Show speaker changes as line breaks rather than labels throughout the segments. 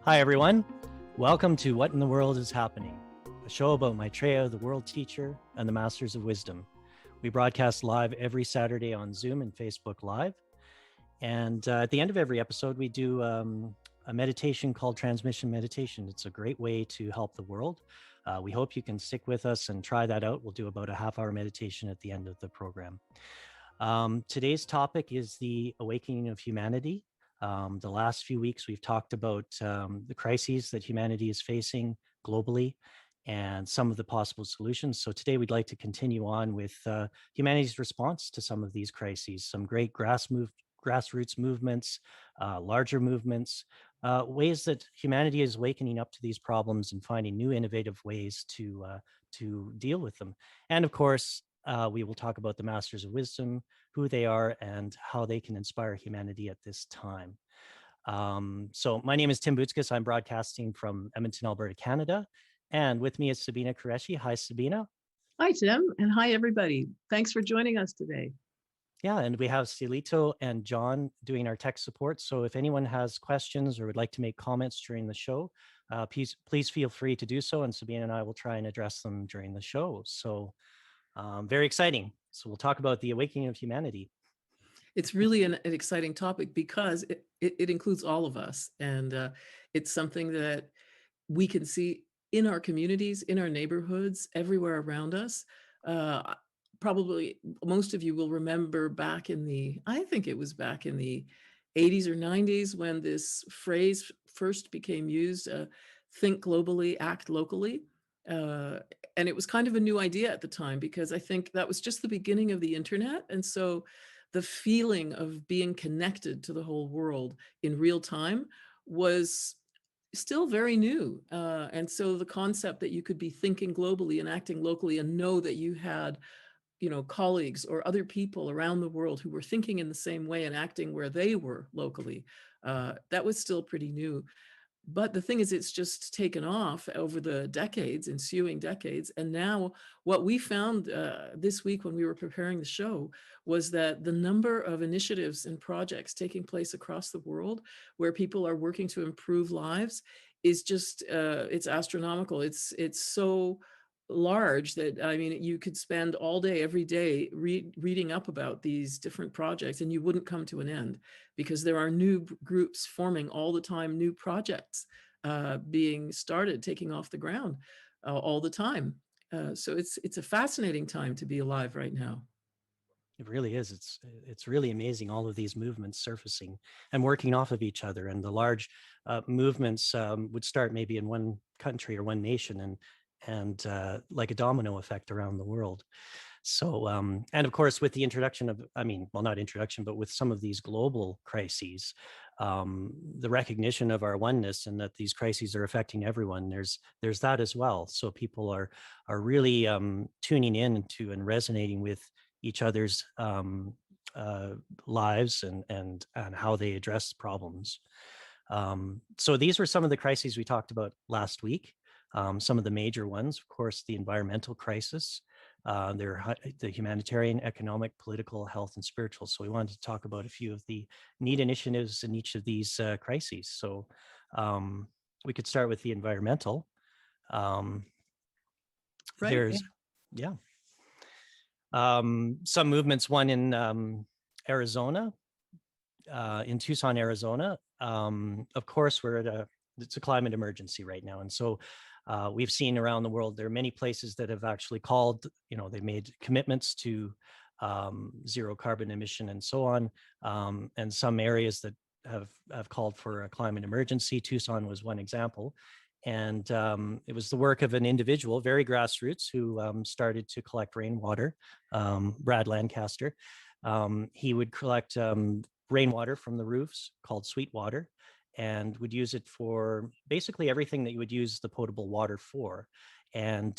Hi, everyone. Welcome to What in the World is Happening, a show about Maitreya, the world teacher, and the Masters of Wisdom. We broadcast live every Saturday on Zoom and Facebook Live. And at the end of every episode, we do a meditation called Transmission Meditation. It's a great way to help the world. We hope you can stick with us and try that out. We'll do about a half-hour meditation at the end of the program. Today's topic is the awakening of humanity. The last few weeks, we've talked about the crises that humanity is facing globally and some of the possible solutions. So today we'd like to continue on with humanity's response to some of these crises, some great grassroots movements, larger movements, ways that humanity is waking up to these problems and finding new innovative ways to deal with them. And of course, we will talk about the Masters of Wisdom, who they are, and how they can inspire humanity at this time. So my name is Tim Boutskis. I'm broadcasting from Edmonton, Alberta, Canada. And with me is Sabina Qureshi. Hi, Sabina.
Hi, Tim, and hi, everybody. Thanks for joining us today.
Yeah, and we have Silito and John doing our tech support. So if anyone has questions or would like to make comments during the show, please feel free to do so. And Sabina and I will try and address them during the show. So very exciting. So we'll talk about the awakening of humanity.
It's really an exciting topic because it includes all of us. And it's something that we can see in our communities, in our neighborhoods, everywhere around us. Probably most of you will remember back in I think it was back in the 80s or 90s when this phrase first became used, think globally, act locally. And it was kind of a new idea at the time because I think that was just the beginning of the internet. And so the feeling of being connected to the whole world in real time was still very new. And so the concept that you could be thinking globally and acting locally and know that you had, colleagues or other people around the world who were thinking in the same way and acting where they were locally, that was still pretty new. But the thing is, it's just taken off over the ensuing decades. And now what we found this week when we were preparing the show was that the number of initiatives and projects taking place across the world where people are working to improve lives is just, it's astronomical. It's so large that, I mean, you could spend all day, every day reading up about these different projects and you wouldn't come to an end because there are new groups forming all the time, new projects being started, taking off the ground all the time. So it's a fascinating time to be alive right now.
It really is. It's really amazing, all of these movements surfacing and working off of each other. And the large movements would start maybe in one country or one nation and like a domino effect around the world. So, and of course, with the introduction of, not introduction, but with some of these global crises, the recognition of our oneness and that these crises are affecting everyone, there's that as well. So people are really tuning in to and resonating with each other's lives and how they address problems. So these were some of the crises we talked about last week. Some of the major ones, of course, the environmental crisis, the humanitarian, economic, political, health, and spiritual. So we wanted to talk about a few of the neat initiatives in each of these crises. So we could start with the environmental.
Right.
There's, yeah. Some movements, one in Arizona, in Tucson, Arizona. Of course, it's a climate emergency right now. And so we've seen around the world, there are many places that have actually called, they made commitments to zero carbon emission and so on. And some areas that have called for a climate emergency. Tucson was one example. And it was the work of an individual, very grassroots, who started to collect rainwater, Brad Lancaster. He would collect rainwater from the roofs, called sweet water, and would use it for basically everything that you would use the potable water for. And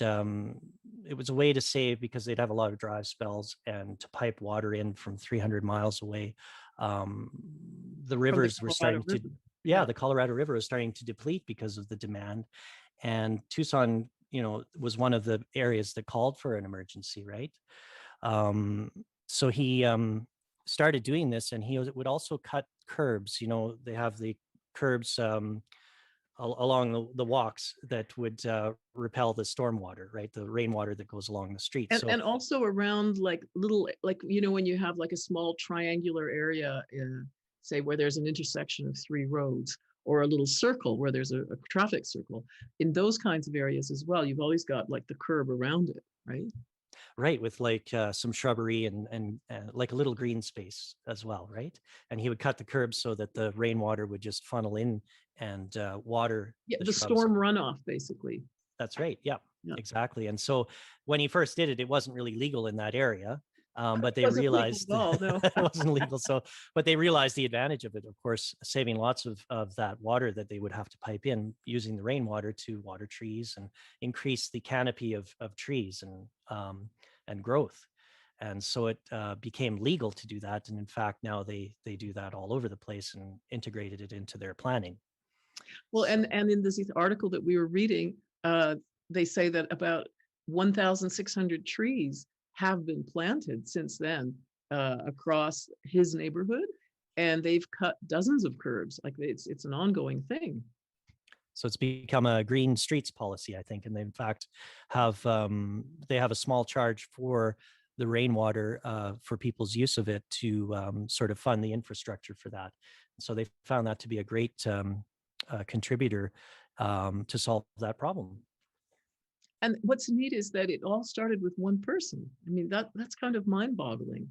it was a way to save because they'd have a lot of dry spells and to pipe water in from 300 miles away. The rivers were starting to, the Colorado River was starting to deplete because of the demand. And Tucson, was one of the areas that called for an emergency, right? So he started doing this, and he would also cut curbs. They have the curbs along the walks that would repel the storm water, right? The rainwater that goes along the street. So
And also around like little, like, you know, when you have like a small triangular area in, say, where there's an intersection of three roads, or a little circle where there's a traffic circle, in those kinds of areas as well, you've always got like the curb around it, right?
right, with like some shrubbery and like a little green space as well, right? And he would cut the curbs so that the rainwater would just funnel in and water
Yeah,
the
the
shrubs.
storm runoff, basically.
That's right. Yeah,
Yeah.
exactly. And so when he first did it, it wasn't really legal in that area. But they
Wasn't legal
realized
at all, no.
it wasn't legal. So, but they realized the advantage of it, of course, saving lots of that water that they would have to pipe in, using the rainwater to water trees and increase the canopy of trees and growth. And so it became legal to do that. And in fact, now they do that all over the place and integrated it into their planning.
Well,
So,
and in this article that we were reading, they say that about 1,600 trees have been planted since then across his neighborhood, and they've cut dozens of curbs. Like it's an ongoing thing.
so it's become a green streets policy, I think, and they in fact have they have a small charge for the rainwater for people's use of it to sort of fund the infrastructure for that. So they found that to be a great contributor to solve that problem.
And what's neat is that it all started with one person. I mean, that's kind of mind-boggling.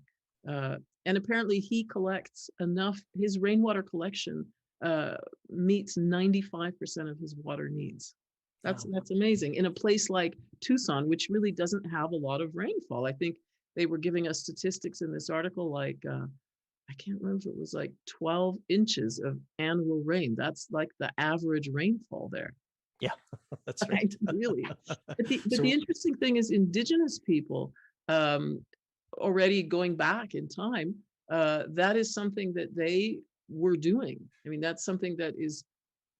And apparently he collects enough, his rainwater collection meets 95% of his water needs. That's amazing. In a place like Tucson, which really doesn't have a lot of rainfall. I think they were giving us statistics in this article, like, I can't remember if it was like 12 inches of annual rain. That's like the average rainfall there.
Yeah, that's right.
Really. But
So-
the interesting thing is Indigenous people, already going back in time, that is something that they were doing. I mean, that's something that is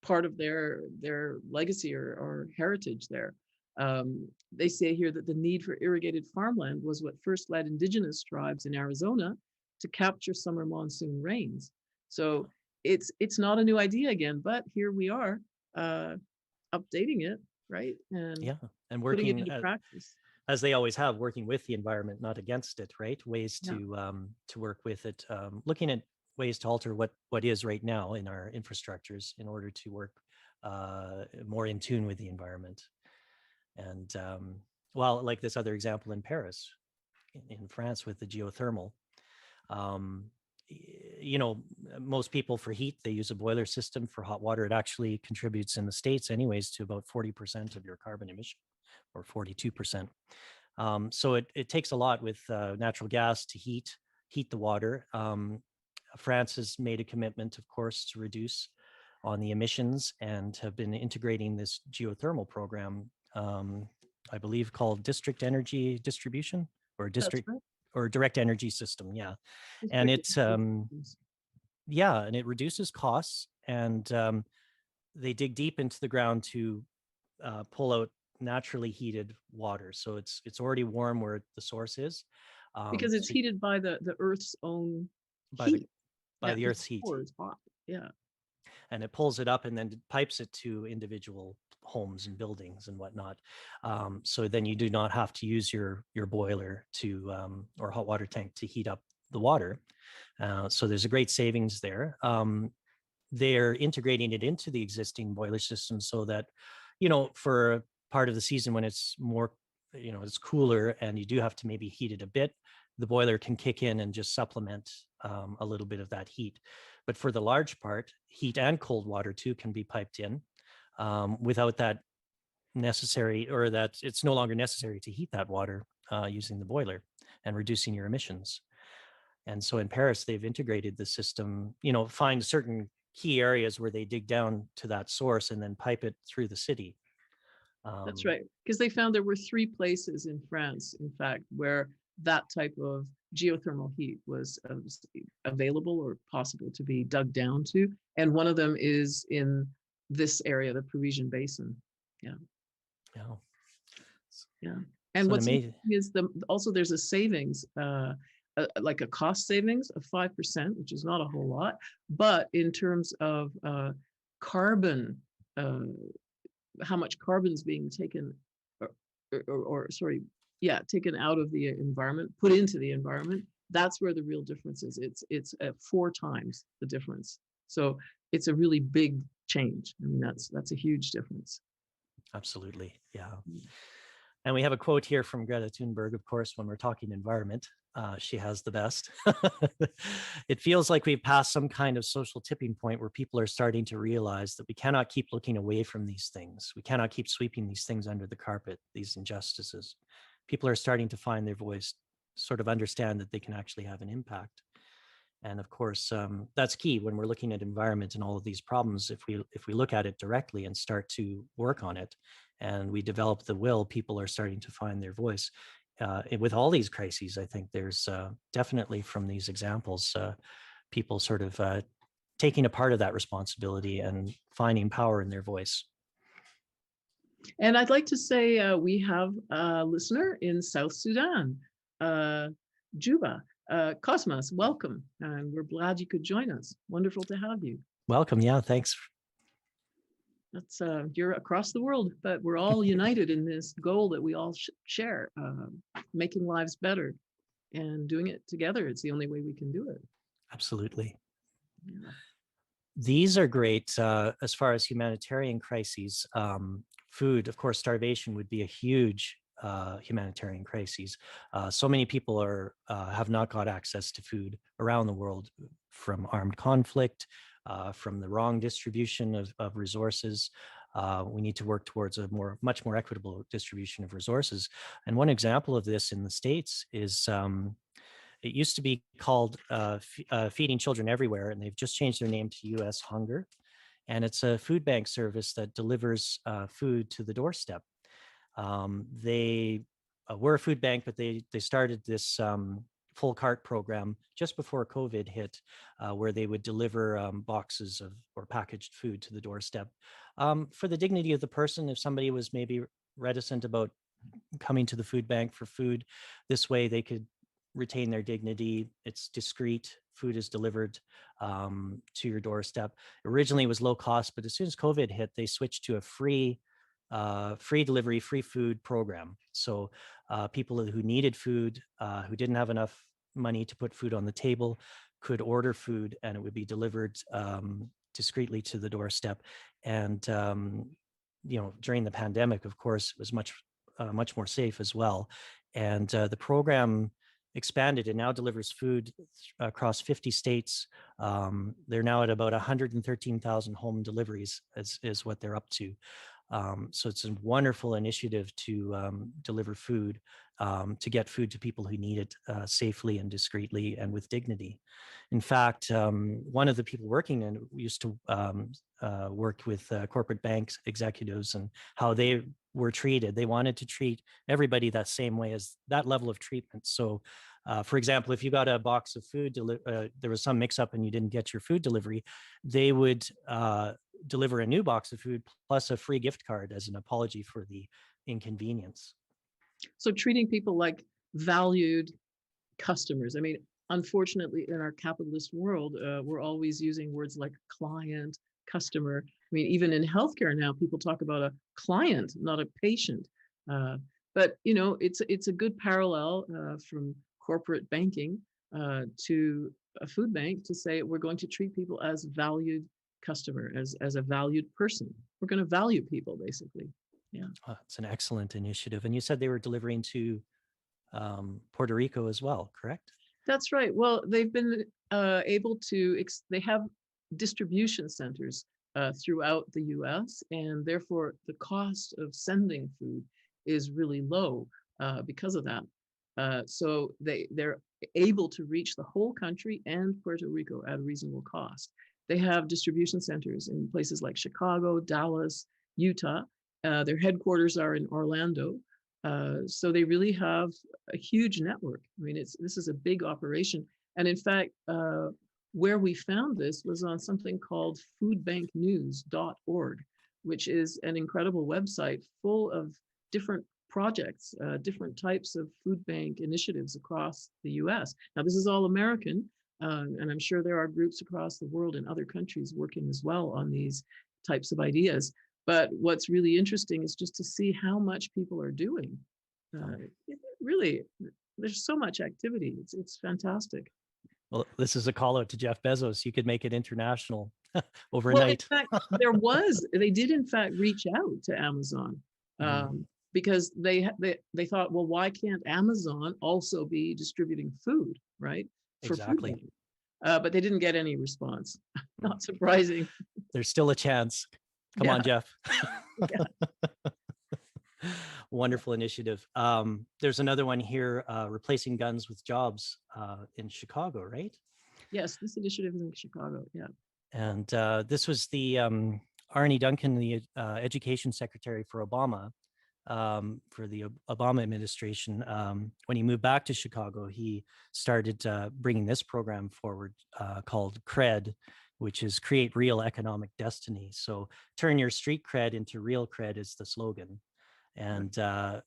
part of their legacy or heritage there. They say here that the need for irrigated farmland was what first led Indigenous tribes in Arizona to capture summer monsoon rains. So it's not a new idea again, but here we are, updating it, right? And
yeah, and
putting it
working
into practice.
as they always have, working with the environment, not against it, right? Ways
Yeah.
to work with it, looking at ways to alter what is right now in our infrastructures in order to work more in tune with the environment. And well, like this other example in Paris, in France, with the geothermal. You know, most people for heat, they use a boiler system. For hot water, it actually contributes in the States anyways to about 40% of your carbon emission, or 42%. So it takes a lot with natural gas to heat the water. France has made a commitment, of course, to reduce on the emissions and have been integrating this geothermal program, I believe called district energy distribution, or district or direct energy system. Yeah. And it's yeah, and it reduces costs, and they dig deep into the ground to pull out naturally heated water. So it's already warm where the source is.
Because it's heated by the Earth's own heat.
By the Earth's heat.
It's hot. Yeah.
And it pulls it up and then pipes it to individual homes and buildings and whatnot. So then you do not have to use your boiler to or hot water tank to heat up the water. So there's a great savings there. They're integrating it into the existing boiler system so that, you know, for part of the season when it's more, you know, it's cooler and you do have to maybe heat it a bit, the boiler can kick in and just supplement a little bit of that heat. But for the large part, heat and cold water too can be piped in without that necessary, or that it's no longer necessary to heat that water using the boiler, and reducing your emissions. And so in Paris, they've integrated the system, you know, find certain key areas where they dig down to that source and then pipe it through the city.
That's right. Because they found there were 3 places in France, in fact, where that type of geothermal heat was available or possible to be dug down to. And one of them is in this area, the Parisian Basin. Yeah.
Yeah.
Yeah. And
So
what's
amazing
is also there's a savings, like a cost savings of 5%, which is not a whole lot, but in terms of carbon uh, how much carbon is being taken, or sorry, yeah, taken out of the environment, put into the environment. That's where the real difference is. It's 4 times the difference. So it's a really big change. I mean, that's a huge difference.
Absolutely. Yeah. And we have a quote here from Greta Thunberg, of course, when we're talking environment. She has the best. It feels like we've passed some kind of social tipping point where people are starting to realize that we cannot keep looking away from these things. We cannot keep sweeping these things under the carpet, these injustices. People are starting to find their voice, sort of understand that they can actually have an impact. And of course, that's key when we're looking at environment and all of these problems. If we look at it directly and start to work on it, and we develop the will, people are starting to find their voice. With all these crises, I think there's definitely, from these examples, people sort of taking a part of that responsibility and finding power in their voice.
And I'd like to say we have a listener in South Sudan, Juba. Cosmos, welcome. And we're glad you could join us. Wonderful to have you.
Welcome. Yeah, thanks.
That's you're across the world, but we're all united in this goal that we all share, making lives better and doing it together. It's the only way we can do it.
Absolutely.
Yeah.
These are great as far as humanitarian crises. Food, of course, starvation would be a huge humanitarian crises. So many people have not got access to food around the world from armed conflict, from the wrong distribution of resources. We need to work towards a much more equitable distribution of resources. And one example of this in the States is it used to be called Feeding Children Everywhere, and they've just changed their name to U.S. Hunger. And it's a food bank service that delivers food to the doorstep. They were a food bank, but they started this full cart program just before COVID hit, where they would deliver boxes or packaged food to the doorstep for the dignity of the person. If somebody was maybe reticent about coming to the food bank for food, this way they could retain their dignity. It's discreet. Food is delivered to your doorstep. Originally, it was low cost, but as soon as COVID hit, they switched to a free delivery, free food program. So people who needed food, who didn't have enough money to put food on the table, could order food, and it would be delivered discreetly to the doorstep. And during the pandemic, of course, it was much more safe as well. And the program expanded and now delivers food across 50 states. They're now at about 113,000 home deliveries is what they're up to. So it's a wonderful initiative to deliver food, to get food to people who need it safely and discreetly and with dignity. In fact, one of the people working in it used to work with corporate banks executives and how they were treated. They wanted to treat everybody that same way, as that level of treatment. So for example, if you got a box of food, there was some mix up and you didn't get your food delivery, they would deliver a new box of food plus a free gift card as an apology for the inconvenience.
So treating people like valued customers. I mean, unfortunately, in our capitalist world, we're always using words like client, customer. I mean, even in healthcare now, people talk about a client, not a patient. But it's a good parallel from corporate banking to a food bank to say we're going to treat people as valued customer, as a valued person. We're going to value people, basically. Yeah,
it's an excellent initiative. And you said they were delivering to Puerto Rico as well, correct?
That's right. Well, they've been able to, they have distribution centers throughout the US, and therefore the cost of sending food is really low because of that. So they're able to reach the whole country and Puerto Rico at a reasonable cost. They have distribution centers in places like Chicago, Dallas, Utah. Their headquarters are in Orlando. So they really have a huge network. I mean, this is a big operation. And in fact, where we found this was on something called foodbanknews.org, which is an incredible website full of different projects, different types of food bank initiatives across the US. Now, this is all American, and I'm sure there are groups across the world in other countries working as well on these types of ideas. But what's really interesting is just to see how much people are doing. Really, there's so much activity. It's fantastic.
Well, this is a call out to Jeff Bezos. You could make it international
Well, in
overnight.
fact, they did in fact reach out to Amazon, because they thought, well, why can't Amazon also be distributing food, right? For food
Exactly.
bank. But they didn't get any response. Not surprising.
There's still a chance. Come on, Jeff.
Yeah.
Wonderful initiative. There's another one here, replacing guns with jobs in Chicago, right?
Yes, this initiative is in Chicago. Yeah.
And this was the Arnie Duncan, the education secretary for Obama, for the Obama administration. When he moved back to Chicago, he started bringing this program forward called CRED, which is Create Real Economic Destiny. So turn your street cred into real cred is the slogan. And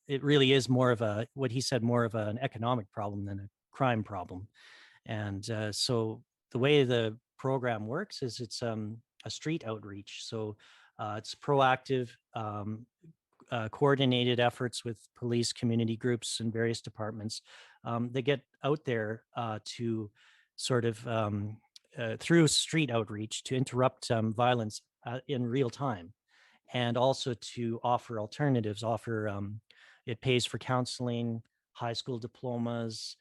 it really is more of a, what he said, more of an economic problem than a crime problem. And so the way the program works is it's a street outreach. So it's proactive, coordinated efforts with police, community groups, and various departments. They get out there to sort of through street outreach to interrupt violence in real time, and also to offer alternatives. It pays for counseling, high school diplomas.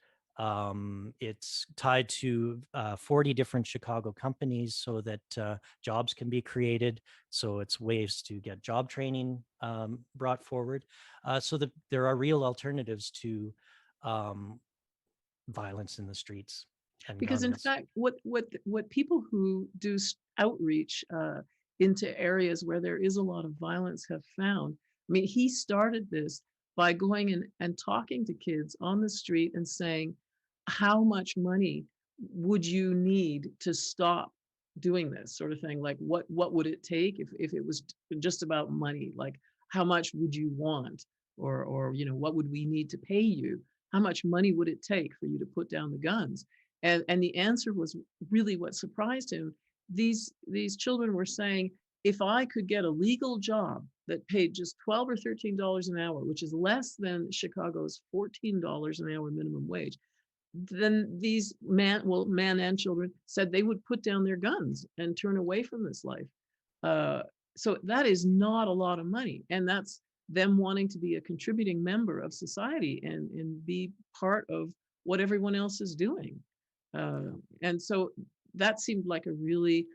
It's tied to 40 different Chicago companies so that jobs can be created. So it's ways to get job training brought forward, so that there are real alternatives to violence in the streets.
Because in fact, what people who do outreach into areas where there is a lot of violence have found, I mean, he started this by going in and talking to kids on the street and saying, how much money would you need to stop doing this sort of thing? Like, what would it take if it was just about money? Like, how much would you want? Or what would we need to pay you? How much money would it take for you to put down the guns? And the answer was really what surprised him. These children were saying, if I could get a legal job that paid just $12 or $13 an hour, which is less than Chicago's $14 an hour minimum wage, then these men and children said they would put down their guns and turn away from this life. So that is not a lot of money. And that's them wanting to be a contributing member of society and be part of what everyone else is doing. And so that seemed like a really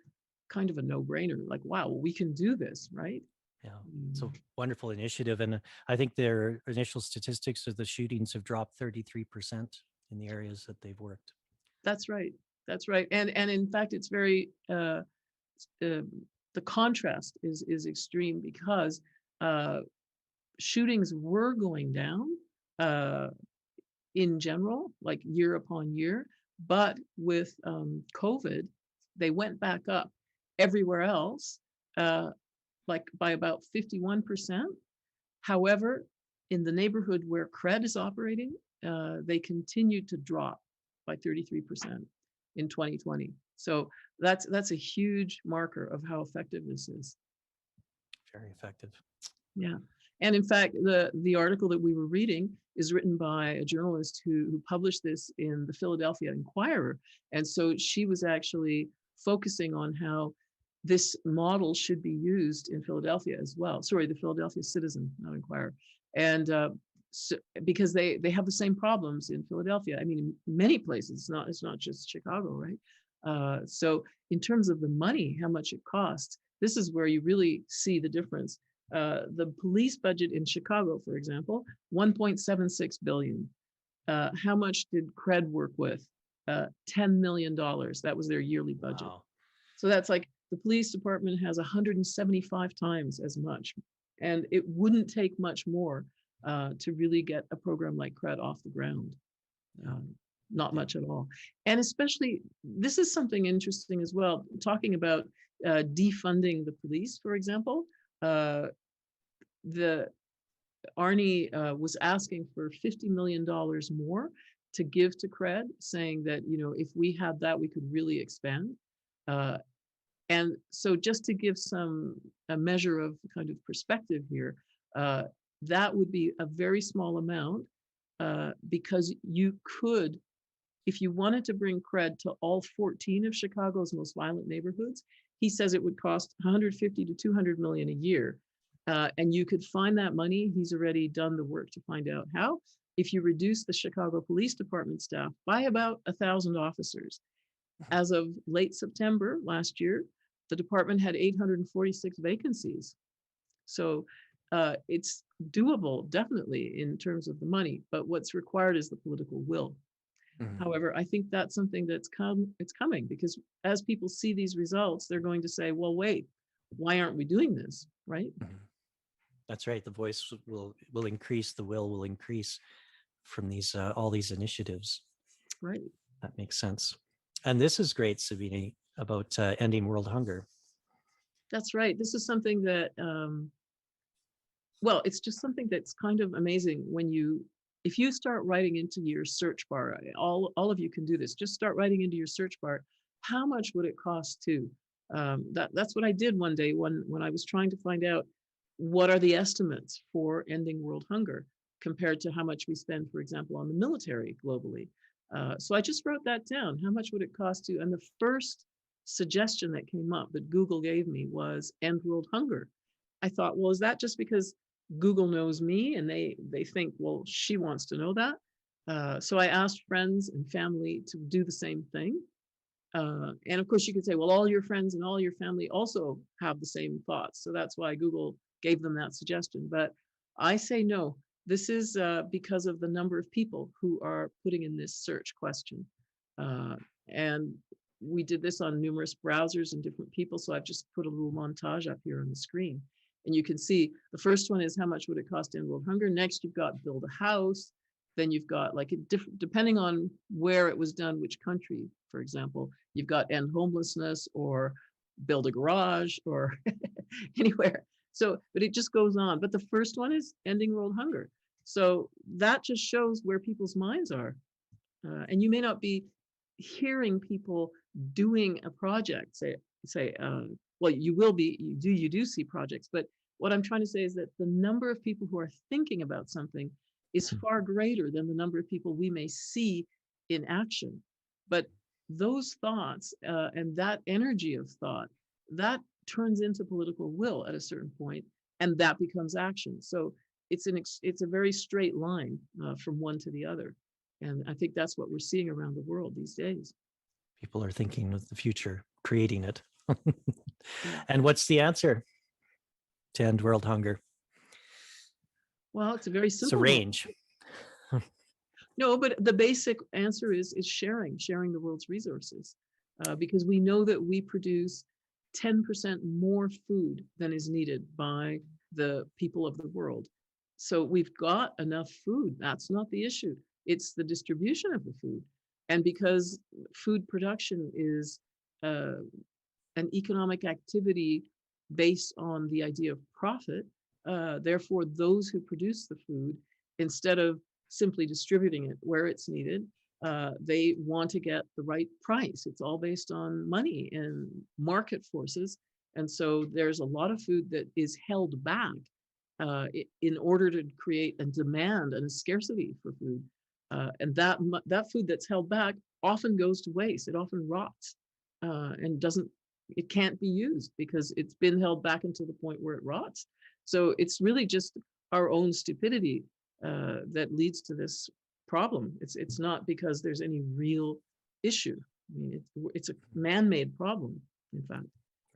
kind of a no-brainer, like, wow, we can do this, right?
Yeah, it's a wonderful initiative. And I think their initial statistics of the shootings have dropped 33% in the areas that they've worked.
That's right. That's right. And in fact, it's very, the contrast is extreme, because shootings were going down in general, like year upon year, but with COVID, they went back up everywhere else, like by about 51%. However, in the neighborhood where CRED is operating, they continued to drop by 33% in 2020. So that's a huge marker of how effective this is.
Very effective.
Yeah. And in fact, the article that we were reading is written by a journalist who published this in the Philadelphia Inquirer. And so she was actually focusing on how this model should be used in Philadelphia as well. Sorry, the Philadelphia Citizen, not Inquirer. And so, because they have the same problems in Philadelphia. I mean, in many places, it's not just Chicago, right? So in terms of the money, how much it costs, this is where you really see the difference. The police budget in Chicago, for example, $1.76 billion. How much did CRED work with? $10 million. That was their yearly budget. Wow. So that's like the police department has 175 times as much. And it wouldn't take much more to really get a program like CRED off the ground. Not much at all. And especially, this is something interesting as well, talking about defunding the police, for example. The Arnie was asking for $50 million more to give to CRED, saying that, if we had that, we could really expand. And so just to give a measure of kind of perspective here, that would be a very small amount, because you could, if you wanted to bring cred to all 14 of Chicago's most violent neighborhoods, he says it would cost 150 to 200 million a year. And you could find that money. He's already done the work to find out how. If you reduce the Chicago Police Department staff by about 1,000 officers. As of late September last year, the department had 846 vacancies. So it's doable, definitely, in terms of the money, but what's required is the political will. However, I think that's something it's coming, because as people see these results, they're going to say, well, wait, why aren't we doing this, right?
That's right. The voice will increase, the will increase from these all these initiatives.
Right.
That makes sense. And this is great, Sabine, about ending world hunger.
That's right. This is something that, well, it's just something that's kind of amazing when if you start writing into your search bar, all of you can do this, just start writing into your search bar, how much would it cost to, that's what I did one day when I was trying to find out what are the estimates for ending world hunger compared to how much we spend, for example, on the military globally. So I just wrote that down. How much would it cost to? And the first suggestion that came up that Google gave me was end world hunger. I thought, well, is that just because Google knows me and they think, well, she wants to know that? So I asked friends and family to do the same thing. And of course, you could say, well, all your friends and all your family also have the same thoughts. So that's why Google gave them that suggestion. But I say no. This is because of the number of people who are putting in this search question. And we did this on numerous browsers and different people. So I've just put a little montage up here on the screen. And you can see the first one is how much would it cost to end world hunger? Next, you've got build a house. Then you've got, like, depending on where it was done, which country, for example, you've got end homelessness or build a garage or anywhere. So, but it just goes on. But the first one is ending world hunger. So that just shows where people's minds are. And you may not be hearing people doing a project, well, you will be, you do see projects, but what I'm trying to say is that the number of people who are thinking about something is far greater than the number of people we may see in action. But those thoughts and that energy of thought, that turns into political will at a certain point, and that becomes action. So it's a very straight line from one to the other. And I think that's what we're seeing around the world these days.
People are thinking of the future, creating it. And what's the answer to end world hunger?
Well, it's a very simple.
It's a range.
No, but the basic answer is sharing the world's resources, because we know that we produce 10% more food than is needed by the people of the world. So we've got enough food. That's not the issue. It's the distribution of the food. And because food production is an economic activity based on the idea of profit, therefore those who produce the food, instead of simply distributing it where it's needed, they want to get the right price. It's all based on money and market forces. And so there's a lot of food that is held back in order to create a demand and a scarcity for food. And that food that's held back often goes to waste. It often rots and it can't be used because it's been held back until the point where it rots. So it's really just our own stupidity that leads to this problem. It's not because there's any real issue. I mean, it's a man-made problem, in fact.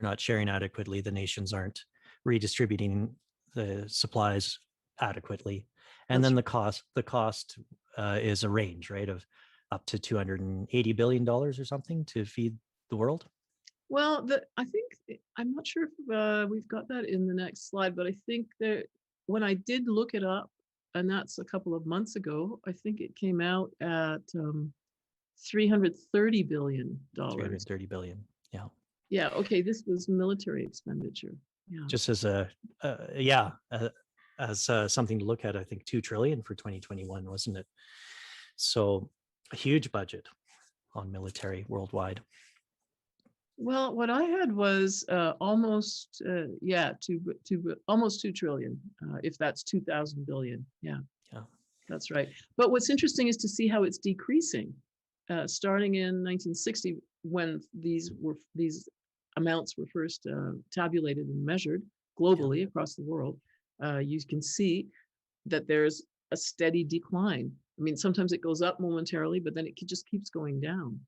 We're not sharing adequately. The nations aren't redistributing the supplies adequately. And then the cost is a range, right, of up to $280 billion or something to feed the world.
Well, I think, I'm not sure if we've got that in the next slide, but I think that when I did look it up, and that's a couple of months ago, I think it came out at $330 billion.
330 billion, yeah.
Yeah, okay, this was military expenditure. Yeah.
Just as something to look at, I think 2 trillion for 2021, wasn't it? So a huge budget on military worldwide.
Well, what I had was almost, almost 2 trillion, if that's 2,000 billion. Yeah,
Yeah.
that's right. But what's interesting is to see how it's decreasing. Starting in 1960, when these amounts were first tabulated and measured
Yeah.
globally across the world, you can see that there's a steady decline. I mean, sometimes it goes up momentarily, but then it just keeps going down.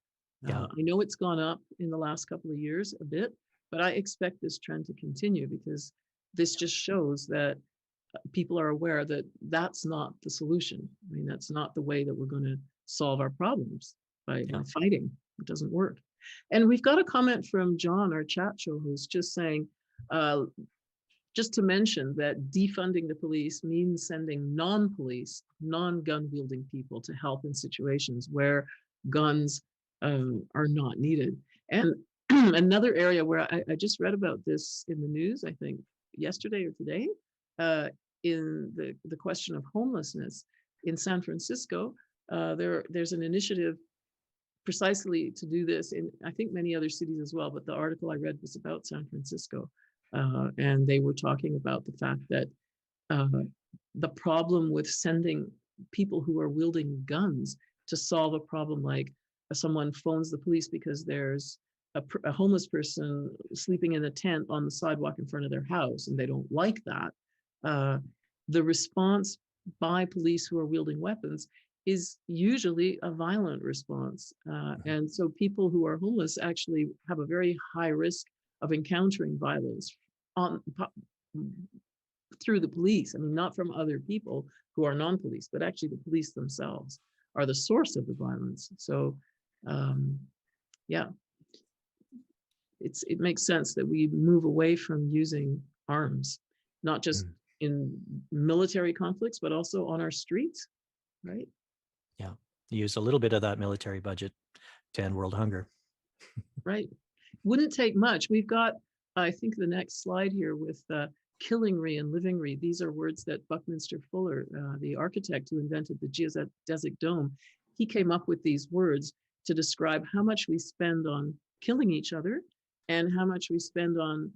Yeah.
I know it's gone up in the last couple of years a bit, but I expect this trend to continue because this just shows that people are aware that that's not the solution. I mean, that's not the way that we're going to solve our problems by
Yeah.
fighting. It doesn't work. And we've got a comment from John, our chat show, who's just saying, uh, just to mention that defunding the police means sending non-police, non-gun wielding people to help in situations where guns are not needed. And another area where I just read about this in the news, I think yesterday or today, in the question of homelessness in San Francisco, there's an initiative precisely to do this in, I think, many other cities as well. But the article I read was about San Francisco. And they were talking about the fact that uh, the problem with sending people who are wielding guns to solve a problem like someone phones the police because there's a homeless person sleeping in a tent on the sidewalk in front of their house and they don't like that. Uh, the response by police who are wielding weapons is usually a violent response. And so people who are homeless actually have a very high risk of encountering violence on through the police. I mean, not from other people who are non-police, but actually the police themselves are the source of the violence. So, um, yeah, it makes sense that we move away from using arms, not just
Mm.
in military conflicts, but also on our streets, right?
Yeah. Use a little bit of that military budget to end world hunger.
Right. Wouldn't take much. We've got, I think, the next slide here with killingry and livingry. These are words that Buckminster Fuller, the architect who invented the geodesic dome, he came up with these words to describe how much we spend on killing each other and how much we spend on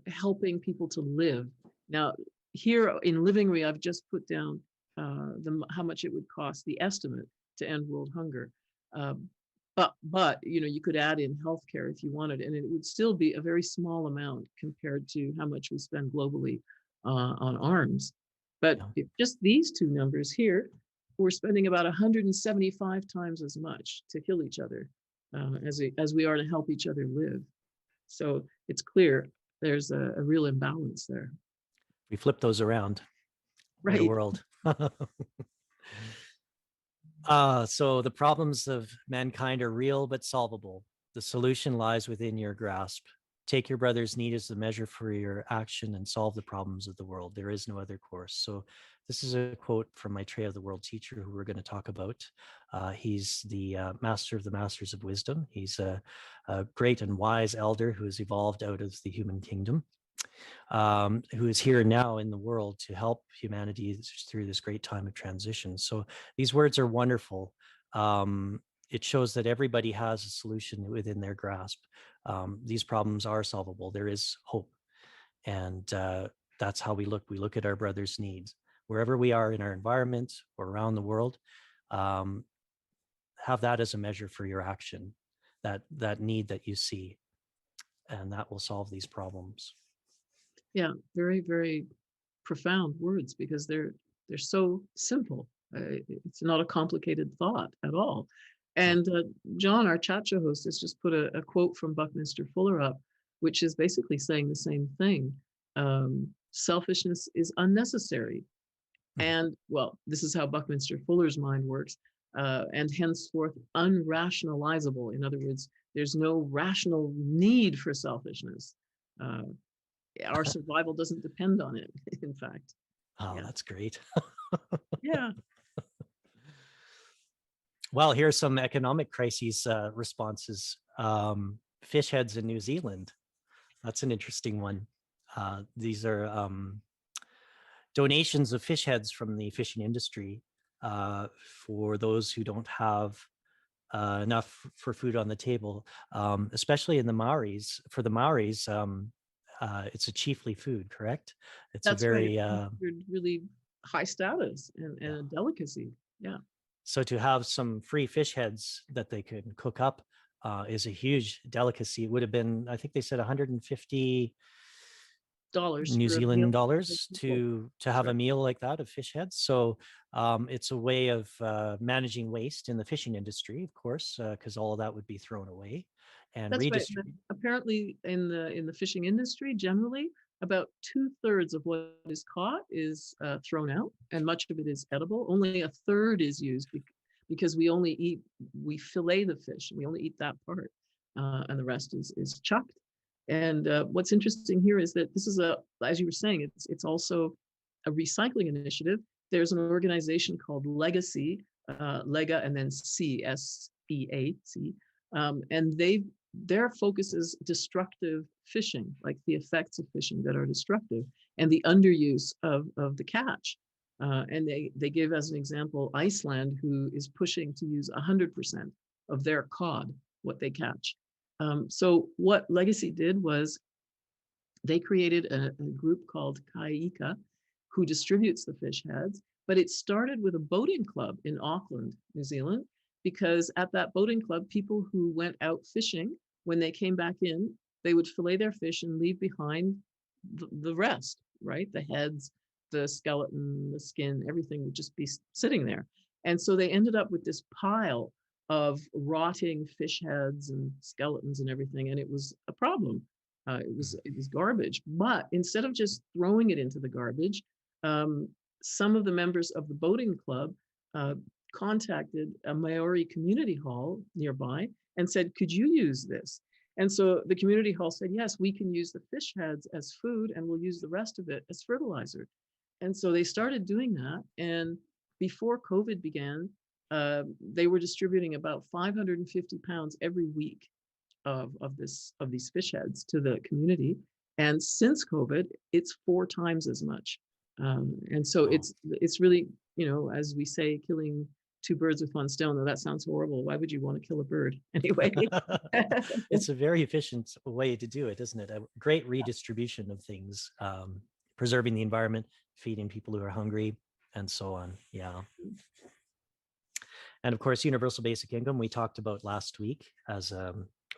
helping people to live. Now, here in livingry, I've just put down how much it would cost, the estimate to end world hunger. But you know, you could add in healthcare if you wanted, and it would still be a very small amount compared to how much we spend globally on arms. But
Yeah.
if just these two numbers here, we're spending about 175 times as much to kill each other as we are to help each other live. So it's clear there's a real imbalance there.
We flip those around. What a
Right.
world. So the problems of mankind are real but solvable. The solution lies within your grasp. Take your brother's need as the measure for your action and solve the problems of the world. There is no other course. So this is a quote from Maitreya, the world teacher, who we're going to talk about. He's the master of the masters of wisdom. He's a great and wise elder who has evolved out of the human kingdom. Who is here now in the world to help humanity through this great time of transition. So these words are wonderful. It shows that everybody has a solution within their grasp. These problems are solvable. There is hope. And that's how we look. We look at our brother's needs. Wherever we are in our environment or around the world, have that as a measure for your action, that need that you see, and that will solve these problems.
Yeah, very, very profound words because they're so simple. It's not a complicated thought at all.
Yeah.
And John, our chat show host, has just put a quote from Buckminster Fuller up, which is basically saying the same thing. Selfishness is unnecessary. And well, this is how Buckminster Fuller's mind works, and henceforth unrationalizable. In other words, there's no rational need for selfishness. Uh, our survival doesn't depend on it, in fact.
Oh,
Yeah.
that's great.
Yeah.
Well, here are some economic crises responses. Fish heads in New Zealand. That's an interesting one. These are donations of fish heads from the fishing industry for those who don't have enough for food on the table, especially in the Maoris. For the Maoris, it's a chiefly food, correct? It's a
That's right.
very,
It's considered really high status and
yeah.
a delicacy. Yeah.
So to have some free fish heads that they could cook up is a huge delicacy. It would have been, I think they said 150
Dollars
New
for a meal
Zealand
for
dollars
people.
to
That's
have a
right.
meal like that of fish heads. So it's a way of managing waste in the fishing industry, of course, because all of that would be thrown away and
That's right.
redistributed.
Apparently, in the fishing industry, generally, about 2/3 of what is caught is thrown out, and much of it is edible. Only a third is used because we fillet the fish. We only eat that part, and the rest is chucked. And what's interesting here is that this is as you were saying, it's also a recycling initiative. There's an organization called Legacy, Lega, and then SEA, and their focus is destructive fishing, like the effects of fishing that are destructive, and the underuse of the catch. And they give as an example Iceland, who is pushing to use 100% of their cod, what they catch. So what Legacy did was they created a group called Kaika, who distributes the fish heads. But it started with a boating club in Auckland, New Zealand, because at that boating club, people who went out fishing, when they came back in, they would fillet their fish and leave behind the rest, right? The heads, the skeleton, the skin, everything would just be sitting there. And so they ended up with this pile of rotting fish heads and skeletons and everything, and it was a problem. It was garbage. But instead of just throwing it into the garbage, some of the members of the boating club uh, contacted a Maori community hall nearby and said, "Could you use this?" And so the community hall said, "Yes, we can use the fish heads as food, and we'll use the rest of it as fertilizer." And so they started doing that. And before COVID began, they were distributing about 550 pounds every week of these fish heads to the community. And since COVID, it's 4 times as much. And so
Oh.
it's really, as we say, killing two birds with one stone. Though that sounds horrible. Why would you want to kill a bird anyway?
It's a very efficient way to do it, isn't it? A great redistribution of things, preserving the environment, feeding people who are hungry, and so on. Yeah. And of course, universal basic income, we talked about last week as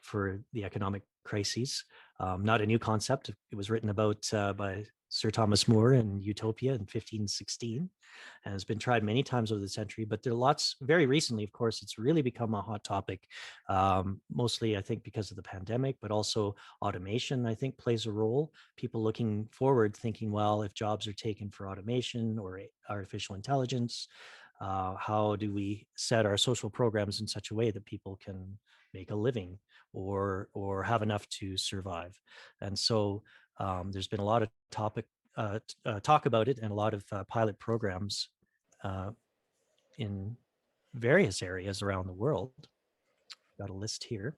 for the economic crises. Not a new concept. It was written about by Sir Thomas More in Utopia in 1516 and has been tried many times over the century. But there are lots, very recently, of course, it's really become a hot topic, mostly, I think, because of the pandemic, but also automation, I think, plays a role. People looking forward, thinking, well, if jobs are taken for automation or artificial intelligence, how do we set our social programs in such a way that people can make a living or have enough to survive? And so there's been a lot of talk about it and a lot of pilot programs in various areas around the world. Got a list here.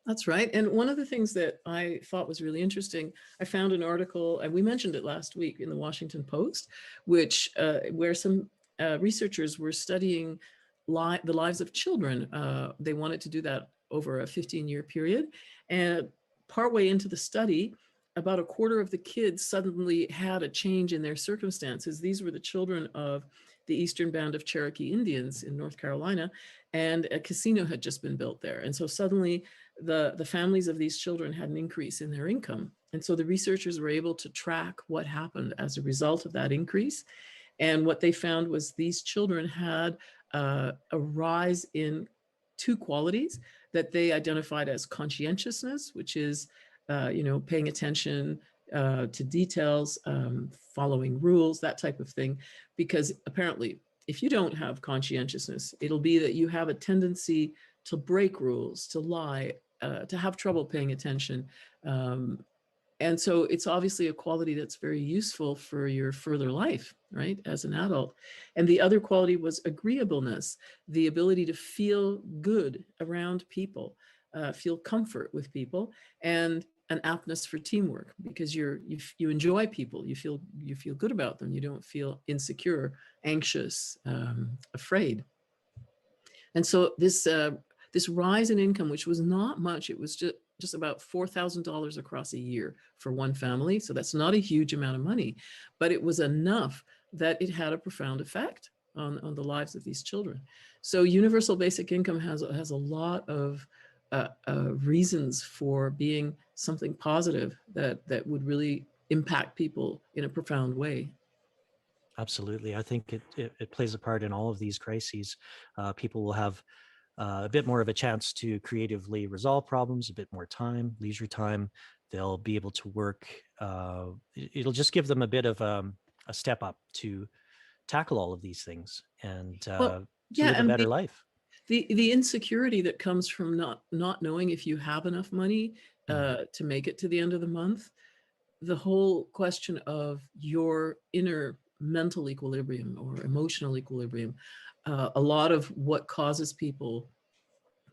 That's right. And one of the things that I thought was really interesting, I found an article, and we mentioned it last week in the Washington Post, where some researchers were studying the lives of children. They wanted to do that over a 15-year period. And partway into the study, about a quarter of the kids suddenly had a change in their circumstances. These were the children of the Eastern Band of Cherokee Indians in North Carolina, and a casino had just been built there. And so suddenly the families of these children had an increase in their income. And so the researchers were able to track what happened as a result of that increase. And what they found was these children had a rise in two qualities that they identified as conscientiousness, which is, paying attention to details, following rules, that type of thing. Because apparently, if you don't have conscientiousness, it'll be that you have a tendency to break rules, to lie, to have trouble paying attention. And so it's obviously a quality that's very useful for your further life, right, as an adult. And the other quality was agreeableness, the ability to feel good around people, feel comfort with people, and an aptness for teamwork, because you enjoy people, you feel good about them, you don't feel insecure, anxious, afraid. And so this rise in income, which was not much, it was just about $4,000 across a year for one family. So that's not a huge amount of money, but it was enough that it had a profound effect on the lives of these children. So universal basic income has a lot of reasons for being something positive that would really impact people in a profound way.
Absolutely. I think it plays a part in all of these crises. People will have a bit more of a chance to creatively resolve problems, a bit more time, leisure time. They'll be able to work. It'll just give them a bit of a step up to tackle all of these things and
Well,
to
yeah,
live a
and
better life.
the insecurity that comes from not knowing if you have enough money
Mm.
to make it to the end of the month, the whole question of your inner mental equilibrium or emotional equilibrium, a lot of what causes people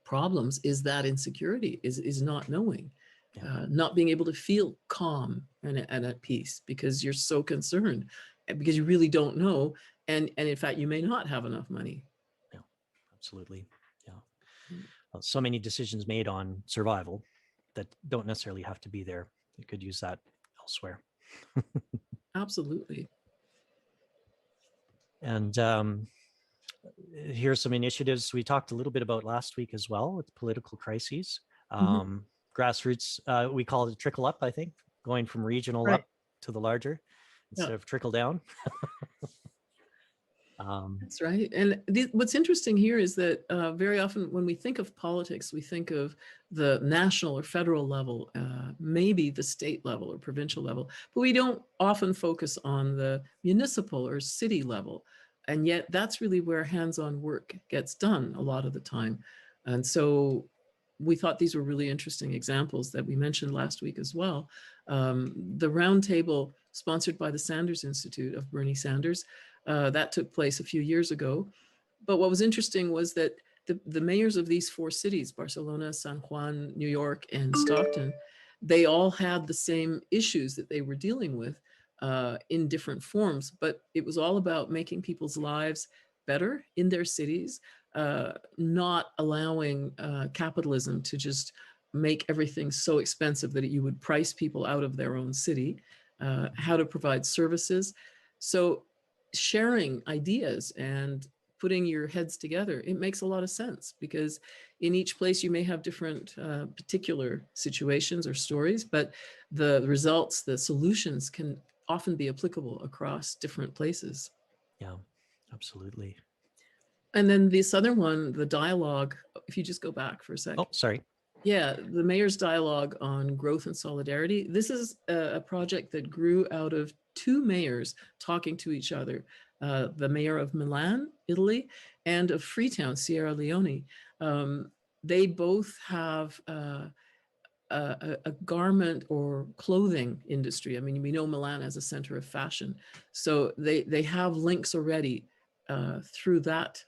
problems is that insecurity, is not knowing,
Yeah.
not being able to feel calm and at peace because you're so concerned and because you really don't know, and in fact you may not have enough money.
Yeah. Absolutely. Yeah. Well, so many decisions made on survival that don't necessarily have to be there. You could use that elsewhere.
Absolutely.
And here's some initiatives we talked a little bit about last week as well with political crises.
Mhm.
Grassroots, we call it trickle up, I think, going from regional
Right.
up to the larger
Yeah.
instead of trickle down. um,
That's right. And what's interesting here is that very often when we think of politics, we think of the national or federal level, maybe the state level or provincial level, but we don't often focus on the municipal or city level. And yet that's really where hands-on work gets done a lot of the time. And so we thought these were really interesting examples that we mentioned last week as well. The roundtable sponsored by the Sanders Institute of Bernie Sanders, that took place a few years ago. But what was interesting was that the mayors of these four cities, Barcelona, San Juan, New York, and Stockton, they all had the same issues that they were dealing with in different forms. But it was all about making people's lives better in their cities, not allowing capitalism to just make everything so expensive that you would price people out of their own city, how to provide services. So sharing ideas and putting your heads together, it makes a lot of sense because in each place you may have different particular situations or stories, but the results, the solutions can often be applicable across different places.
yeah, absolutely.
And then this other one, the dialogue, if you just go back for a sec.
Oh, sorry.
Yeah, the mayor's dialogue on growth and solidarity. This is a project that grew out of two mayors talking to each other, the mayor of Milan, Italy, and of Freetown, Sierra Leone. They both have a garment or clothing industry. I mean, we know Milan as a center of fashion. So they have links already through that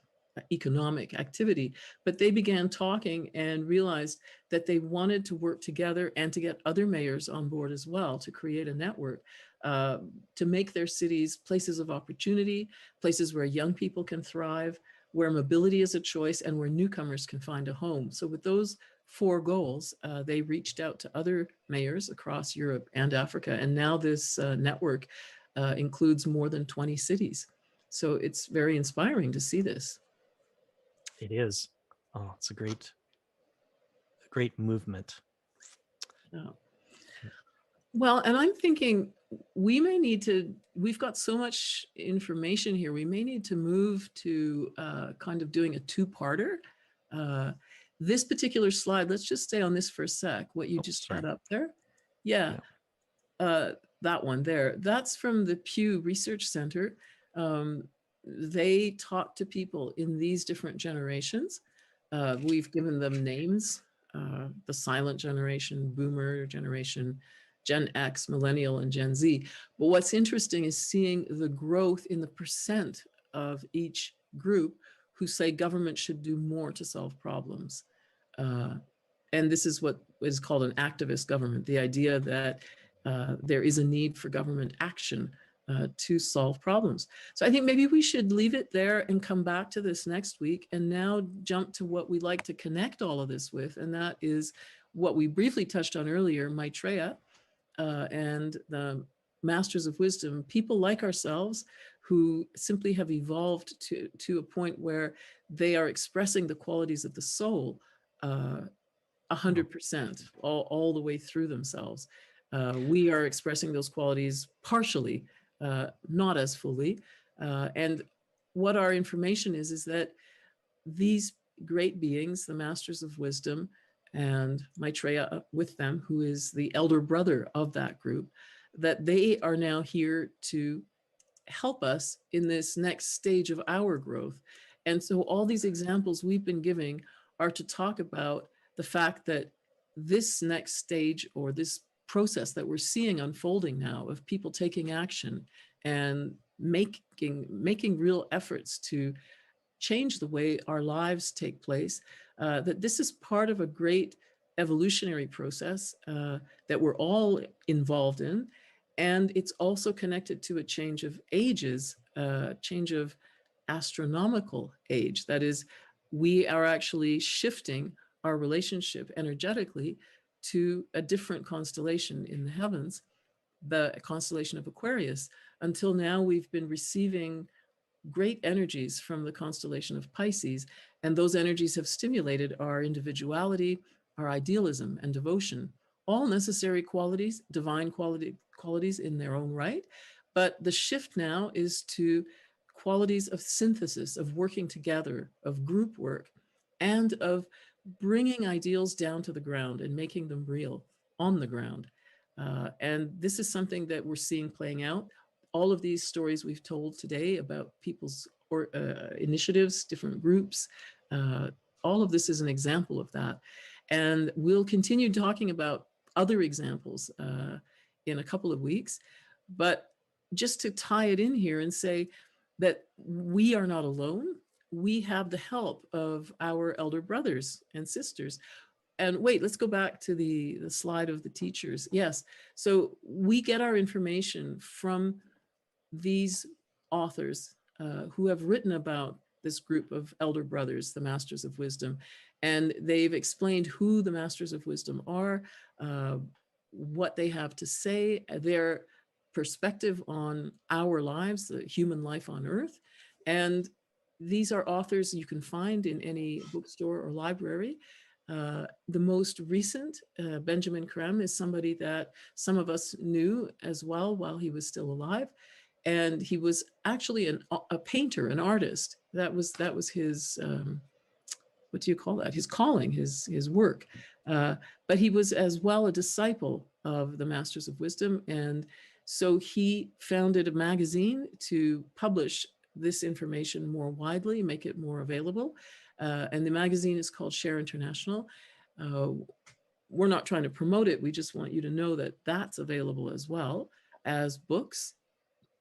economic activity, but they began talking and realized that they wanted to work together and to get other mayors on board as well to create a network to make their cities places of opportunity, places where young people can thrive, where mobility is a choice, and where newcomers can find a home. So with those four goals, they reached out to other mayors across Europe and Africa, and now this network includes more than 20 cities. So it's very inspiring to see this.
It is. Oh, it's a great movement.
Yeah. Well, and I'm thinking we may need to, we've got so much information here, we may need to move to kind of doing a two-parter. This particular slide, let's just stay on this for a sec, what you just
Sorry.
had up there. Yeah, that one there. That's from the Pew Research Center. They talk to people in these different generations. We've given them names, the silent generation, boomer generation, Gen X, millennial, and Gen Z. But what's interesting is seeing the growth in the percent of each group who say government should do more to solve problems. And this is what is called an activist government, the idea that there is a need for government action to solve problems. So I think maybe we should leave it there and come back to this next week, and now jump to what we like to connect all of this with, and that is what we briefly touched on earlier, Maitreya, and the masters of wisdom, people like ourselves who simply have evolved to a point where they are expressing the qualities of the soul 100%, all the way through themselves. We are expressing those qualities partially, not as fully. And what our information is that these great beings, the masters of wisdom, and Maitreya with them, who is the elder brother of that group, that they are now here to help us in this next stage of our growth. And so all these examples we've been giving are to talk about the fact that this next stage, or this process that we're seeing unfolding now, of people taking action and making real efforts to change the way our lives take place, that this is part of a great evolutionary process that we're all involved in. And it's also connected to a change of ages, change of astronomical age. That is, we are actually shifting our relationship energetically to a different constellation in the heavens, the constellation of Aquarius. Until now, we've been receiving great energies from the constellation of Pisces, and those energies have stimulated our individuality, our idealism, and devotion, all necessary qualities, divine qualities in their own right. But the shift now is to qualities of synthesis, of working together, of group work, and of bringing ideals down to the ground and making them real on the ground. And this is something that we're seeing playing out. All of these stories we've told today about people's initiatives, different groups, all of this is an example of that. And we'll continue talking about other examples in a couple of weeks. But just to tie it in here and say that we are not alone, we have the help of our elder brothers and sisters. And wait, let's go back to the slide of the teachers. Yes, so we get our information from these authors who have written about this group of elder brothers, the Masters of Wisdom, and they've explained who the Masters of Wisdom are, what they have to say, their perspective on our lives, the human life on Earth. And these are authors you can find in any bookstore or library. The most recent, Benjamin Creme, is somebody that some of us knew as well while he was still alive. And he was actually a painter, an artist. That was his, what do you call that? His calling, his work. But he was as well a disciple of the Masters of Wisdom. And so he founded a magazine to publish this information more widely, make it more available. And the magazine is called Share International. We're not trying to promote it. We just want you to know that that's available as well as books.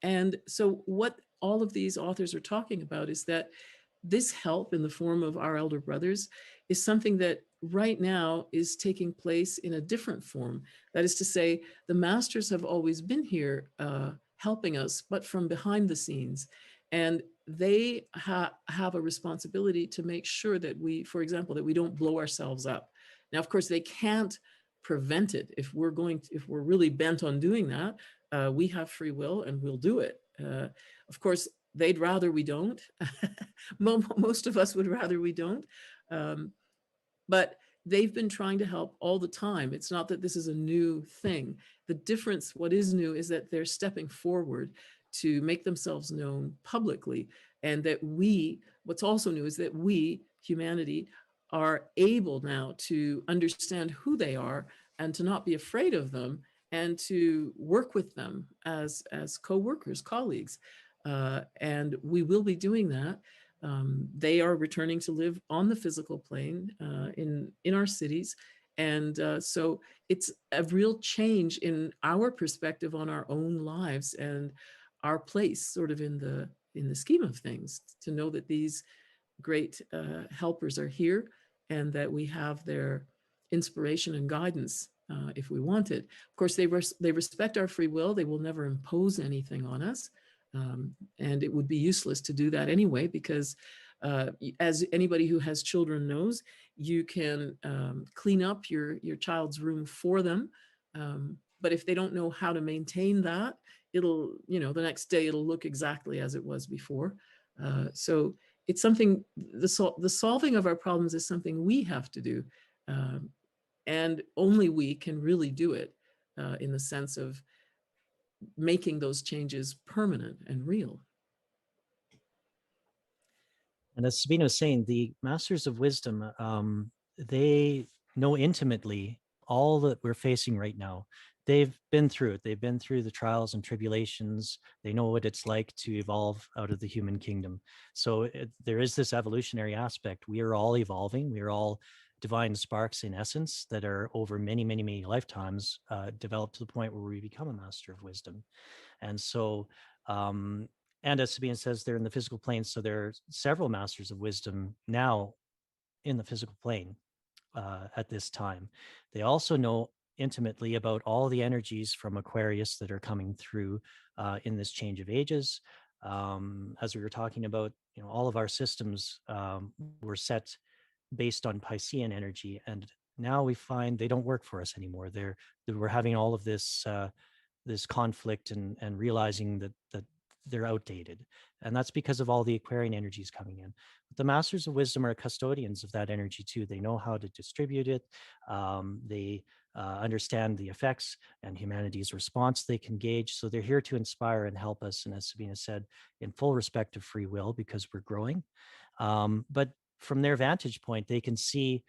And so what all of these authors are talking about is that this help in the form of our elder brothers is something that right now is taking place in a different form. That is to say, the masters have always been here helping us, but from behind the scenes. And they have a responsibility to make sure that we, for example, that we don't blow ourselves up. Now, of course, they can't prevent it. If we're really bent on doing that, we have free will and we'll do it. Of course, they'd rather we don't. Most of us would rather we don't. But they've been trying to help all the time. It's not that this is a new thing. The difference, what is new, is that they're stepping forward to make themselves known publicly. And that what's also new is that we, humanity, are able now to understand who they are and to not be afraid of them and to work with them as co-workers, colleagues. And we will be doing that. They are returning to live on the physical plane in our cities. And so it's a real change in our perspective on our own lives and our place sort of in the scheme of things, to know that these great helpers are here and that we have their inspiration and guidance if we want it. Of course, they respect our free will. They will never impose anything on us. And it would be useless to do that anyway, because as anybody who has children knows, you can clean up your child's room for them. But if they don't know how to maintain that, it'll, the next day it'll look exactly as it was before. So it's something, the solving of our problems is something we have to do. And only we can really do it in the sense of making those changes permanent and real.
And as Sabina was saying, the Masters of Wisdom, they know intimately all that we're facing right now. They've been through it. They've been through the trials and tribulations. They know what it's like to evolve out of the human kingdom. So there is this evolutionary aspect. We are all evolving. We are all divine sparks in essence that are over many, many, many lifetimes developed to the point where we become a Master of Wisdom. And so, and as Sabine says, they're in the physical plane. So there are several Masters of Wisdom now in the physical plane at this time. They also know intimately about all the energies from Aquarius that are coming through in this change of ages. As we were talking about, all of our systems were set based on Piscean energy, and now we find they don't work for us anymore. We're having all of this this conflict and realizing that they're outdated, and that's because of all the Aquarian energies coming in. But the Masters of Wisdom are custodians of that energy too. They know how to distribute it. They understand the effects and humanity's response they can gauge. So they're here to inspire and help us, and as Sabina said, in full respect of free will, because we're growing. But from their vantage point, they can see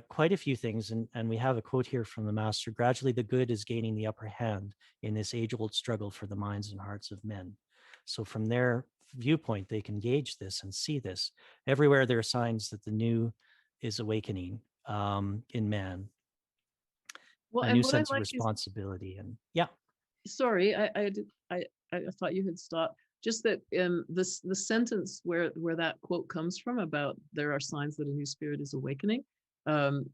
quite a few things. And we have a quote here from the master: gradually the good is gaining the upper hand in this age-old struggle for the minds and hearts of men. So from their viewpoint, they can gauge this and see this. Everywhere there are signs that the new is awakening in man,
Well,
a
and
new
what I
sense of
like is,
responsibility. And yeah.
sorry, I thought you had stopped. Just that the sentence where that quote comes from about there are signs that a new spirit is awakening, um,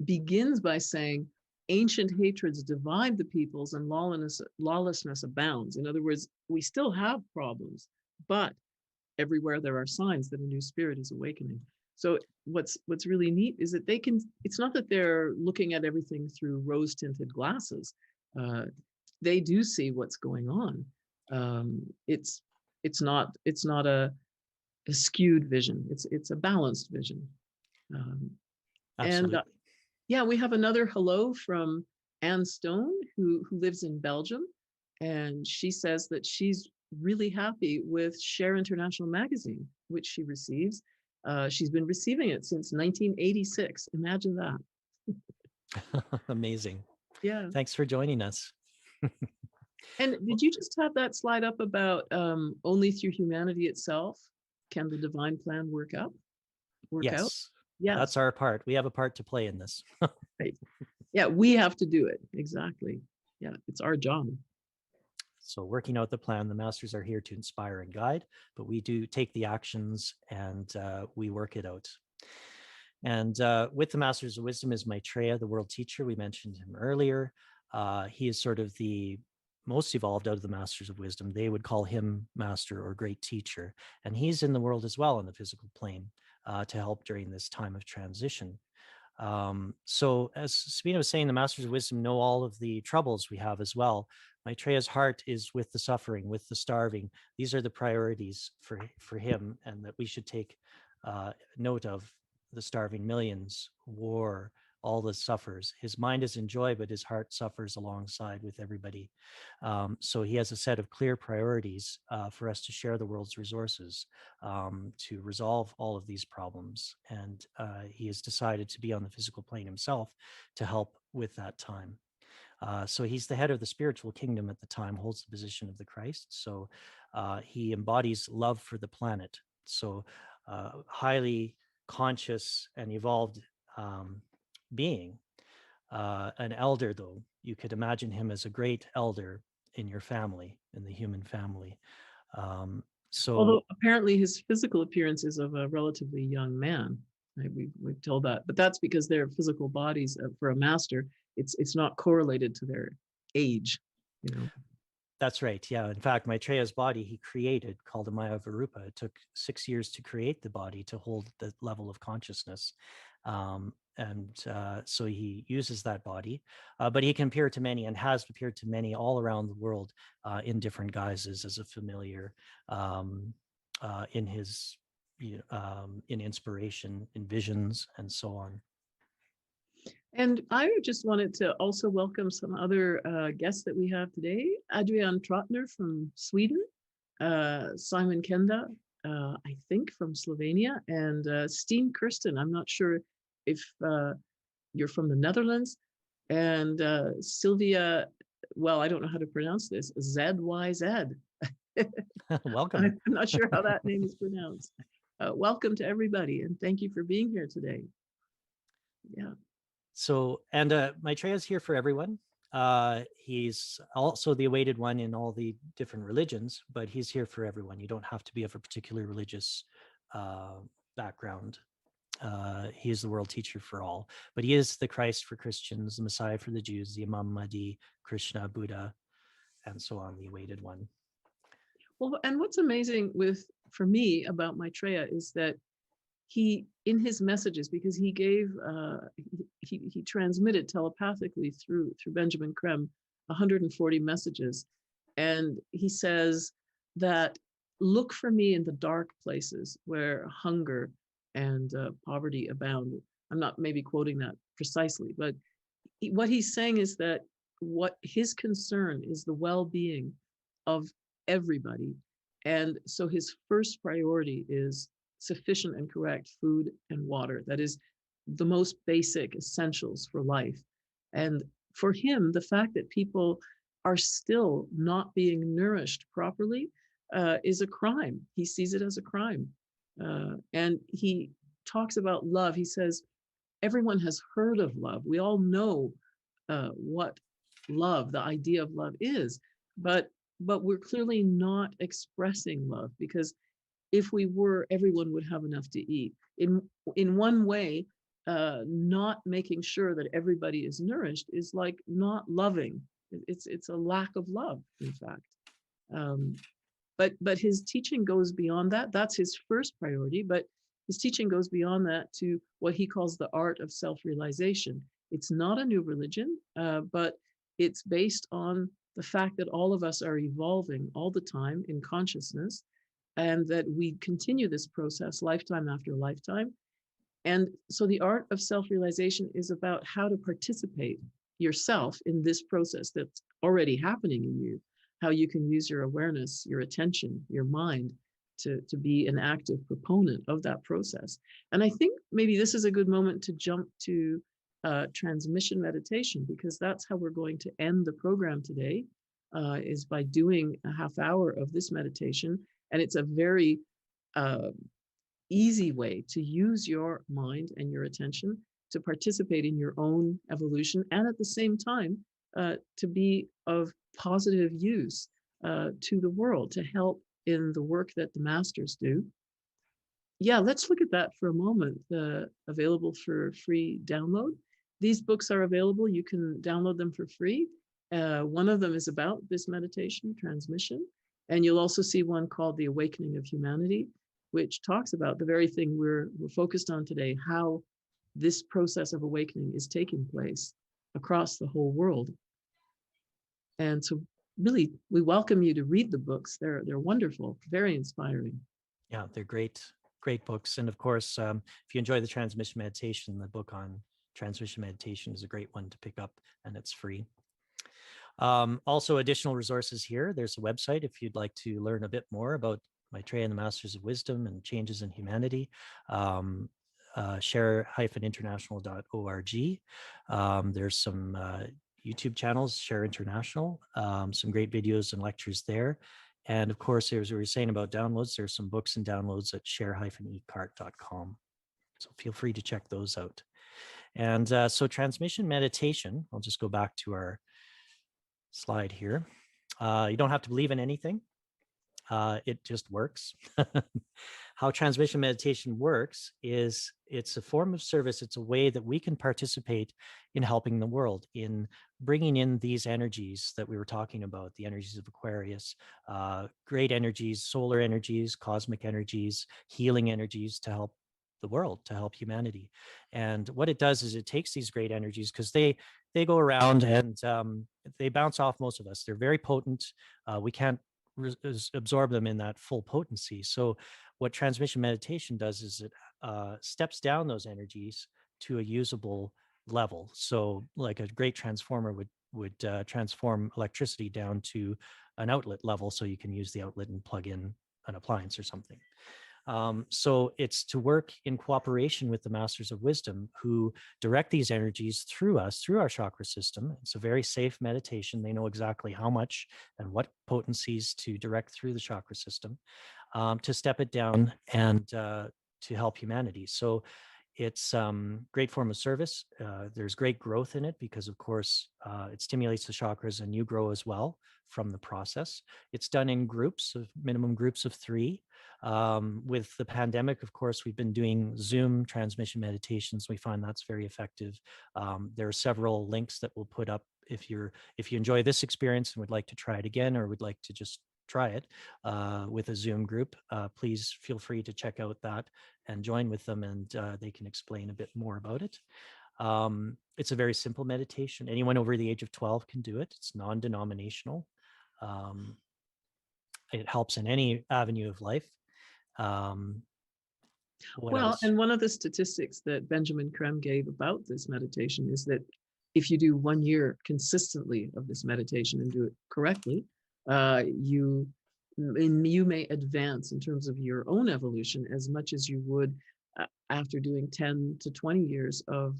begins by saying ancient hatreds divide the peoples and lawlessness abounds. In other words, we still have problems, but everywhere there are signs that a new spirit is awakening. So what's really neat is that they can, it's not that they're looking at everything through rose-tinted glasses. They do see what's going on. It's not a skewed vision. It's a balanced vision. And
Absolutely.
yeah, we have another hello from Anne Stone, who lives in Belgium, and she says that she's really happy with Share International magazine, which she receives. She's been receiving it since 1986. Imagine that.
Amazing.
Yeah.
Thanks for joining us.
And did you just have that slide up about only through humanity itself can the divine plan work out? Out?
Yes,
Yes.
that's our part. We have a part to play in this.
Right. Yeah, we have to do it. Exactly. Yeah, it's our job.
So working out the plan, the masters are here to inspire and guide, but we do take the actions and we work it out. And with the Masters of Wisdom is Maitreya, the world teacher. We mentioned him earlier. He is sort of the most evolved out of the Masters of Wisdom. They would call him master or great teacher. And he's in the world as well in the physical plane to help during this time of transition. So as Sabina was saying, the Masters of Wisdom know all of the troubles we have as well. Maitreya's heart is with the suffering, with the starving. These are the priorities for him, and that we should take note of: the starving millions, war, all the suffers. His mind is in joy, but his heart suffers alongside with everybody. So he has a set of clear priorities for us to share the world's resources to resolve all of these problems. And he has decided to be on the physical plane himself to help with that time. So he's the head of the spiritual kingdom at the time, holds the position of the Christ. So he embodies love for the planet. So highly conscious and evolved being. An elder, though, you could imagine him as a great elder in your family, in the human family.
Although apparently his physical appearance is of a relatively young man. Right? We've told that, but that's because their physical bodies for a master it's not correlated to their age, you know.
That's right. Yeah. In fact, Maitreya's body he created, called a Maya Varupa. It took 6 years to create the body to hold the level of consciousness. So he uses that body, but he can appear to many and has appeared to many all around the world in different guises as a familiar, in his, in inspiration, in visions, and so on.
And I just wanted to also welcome some other guests that we have today. Adrian Trotner from Sweden, Simon Kenda, I think from Slovenia, and Steen Kirsten. I'm not sure if you're from the Netherlands, and Sylvia, well, I don't know how to pronounce this, ZYZ.
Welcome.
I'm not sure how that name is pronounced. Welcome to everybody, and thank you for being here today. Yeah.
So, and Maitreya's here for everyone. He's also the awaited one in all the different religions, but he's here for everyone. You don't have to be of a particular religious background. He is the world teacher for all, but he is the Christ for Christians, the Messiah for the Jews, the Imam Mahdi, Krishna, Buddha, and so on, the awaited one.
Well, and what's amazing for me about Maitreya is that he, in his messages, because he gave, he transmitted telepathically through Benjamin Creme 140 messages, and he says that look for me in the dark places where hunger and poverty abound. I'm not maybe quoting that precisely, but what he's saying is that what his concern is the well-being of everybody, and so his first priority is sufficient and correct food and water. That is the most basic essentials for life. And for him, the fact that people are still not being nourished properly is a crime. He sees it as a crime. And he talks about love. He says, everyone has heard of love. We all know what love, the idea of love is, but we're clearly not expressing love, because if we were, everyone would have enough to eat. In one way, not making sure that everybody is nourished is like not loving. It's a lack of love, in fact. But his teaching goes beyond that. That's his first priority. But his teaching goes beyond that to what he calls the art of self-realization. It's not a new religion, but it's based on the fact that all of us are evolving all the time in consciousness, and that we continue this process lifetime after lifetime. And so the art of self-realization is about how to participate yourself in this process that's already happening in you, how you can use your awareness, your attention, your mind to be an active proponent of that process. And I think maybe this is a good moment to jump to transmission meditation, because that's how we're going to end the program today, is by doing a half hour of this meditation. And it's a very easy way to use your mind and your attention to participate in your own evolution, and at the same time to be of positive use to the world, to help in the work that the masters do. Yeah, let's look at that for a moment. Available for free download. These books are available. You can download them for free. One of them is about this meditation, transmission. And you'll also see one called The Awakening of Humanity, which talks about the very thing we're focused on today, how this process of awakening is taking place across the whole world. And so really, we welcome you to read the books. They're wonderful, very inspiring.
Yeah, they're great books. And of course, if you enjoy the transmission meditation, the book on transmission meditation is a great one to pick up, and it's free. Also, additional resources here. There's a website if you'd like to learn a bit more about Maitreya and the Masters of Wisdom and changes in humanity. Share-international.org. There's some YouTube channels, Share International, some great videos and lectures there. And of course, as we were saying about downloads, there's some books and downloads at share-ecart.com. So feel free to check those out. And so transmission meditation, I'll just go back to our slide here. You don't have to believe in anything. It just works. How transmission meditation works is it's a form of service. It's a way that we can participate in helping the world, in bringing in these energies that we were talking about, the energies of Aquarius, great energies, solar energies, cosmic energies, healing energies to help the world, to help humanity. And what it does is it takes these great energies, because they go around and they bounce off most of us. They're very potent. We can't absorb them in that full potency. So what transmission meditation does is it steps down those energies to a usable level. So like a great transformer would transform electricity down to an outlet level, so you can use the outlet and plug in an appliance or something. So it's to work in cooperation with the masters of wisdom, who direct these energies through us, through our chakra system. It's a very safe meditation. They know exactly how much and what potencies to direct through the chakra system, to step it down and to help humanity. So it's great form of service. There's great growth in it because, of course, it stimulates the chakras and you grow as well from the process. It's done in groups of minimum groups of 3. With the pandemic, of course, we've been doing Zoom transmission meditations. We find that's very effective. There are several links that we'll put up if you enjoy this experience and would like to try it again, or would like to just try it with a Zoom group. Please feel free to check out that and join with them, and they can explain a bit more about it. It's a very simple meditation. Anyone over the age of 12 can do it. It's non-denominational. It helps in any avenue of life. What else?
And one of the statistics that Benjamin Creme gave about this meditation is that if you do 1 year consistently of this meditation and do it correctly, you may advance in terms of your own evolution as much as you would after doing 10 to 20 years of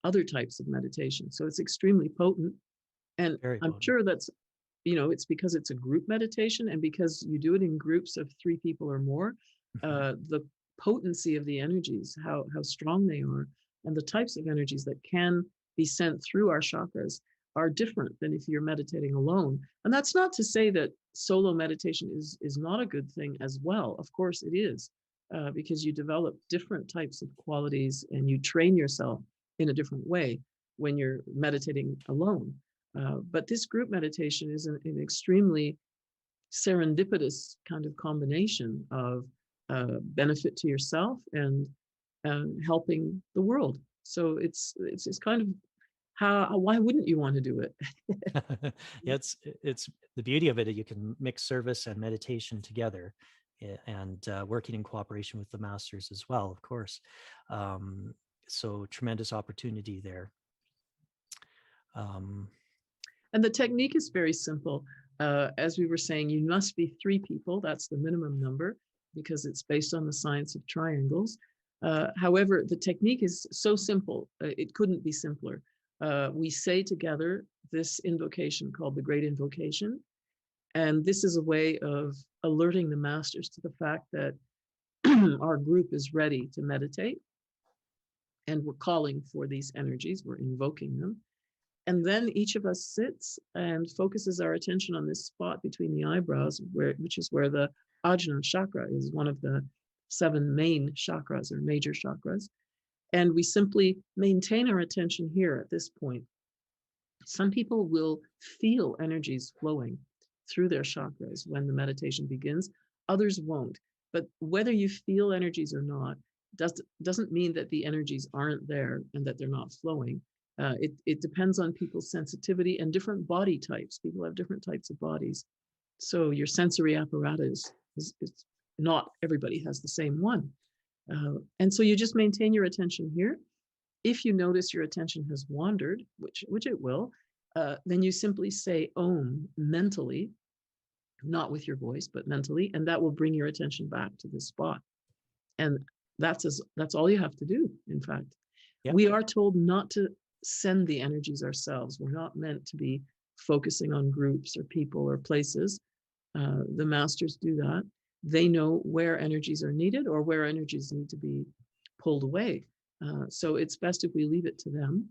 other types of meditation. So it's extremely potent. And I'm sure that's, it's because it's a group meditation, and because you do it in groups of 3 people or more, the potency of the energies, how strong they are, and the types of energies that can be sent through our chakras are different than if you're meditating alone. And that's not to say that solo meditation is not a good thing as well. Of course it is, because you develop different types of qualities and you train yourself in a different way when you're meditating alone. But this group meditation is an extremely serendipitous kind of combination of benefit to yourself and helping the world. So it's kind of why wouldn't you want to do it?
Yeah, it's the beauty of it. You can mix service and meditation together, and working in cooperation with the masters as well, of course. So tremendous opportunity there.
And the technique is very simple. As we were saying, you must be 3 people. That's the minimum number, because it's based on the science of triangles. However, the technique is so simple, it couldn't be simpler. We say together this invocation called the Great Invocation. And this is a way of alerting the masters to the fact that our group is ready to meditate. And we're calling for these energies, we're invoking them. And then each of us sits and focuses our attention on this spot between the eyebrows, which is where the Ajna chakra is, one of the 7 main chakras or major chakras. And we simply maintain our attention here at this point. Some people will feel energies flowing through their chakras when the meditation begins. Others won't. But whether you feel energies or not doesn't mean that the energies aren't there and that they're not flowing. It depends on people's sensitivity and different body types. People have different types of bodies. So your sensory apparatus is not everybody has the same one. And so you just maintain your attention here. If you notice your attention has wandered, which it will, then you simply say Om mentally, not with your voice, but mentally, and that will bring your attention back to the spot. And that's all you have to do, in fact. Yep. We are told not to send the energies ourselves. We're not meant to be focusing on groups or people or places. The masters do that. They know where energies are needed or where energies need to be pulled away. So it's best if we leave it to them.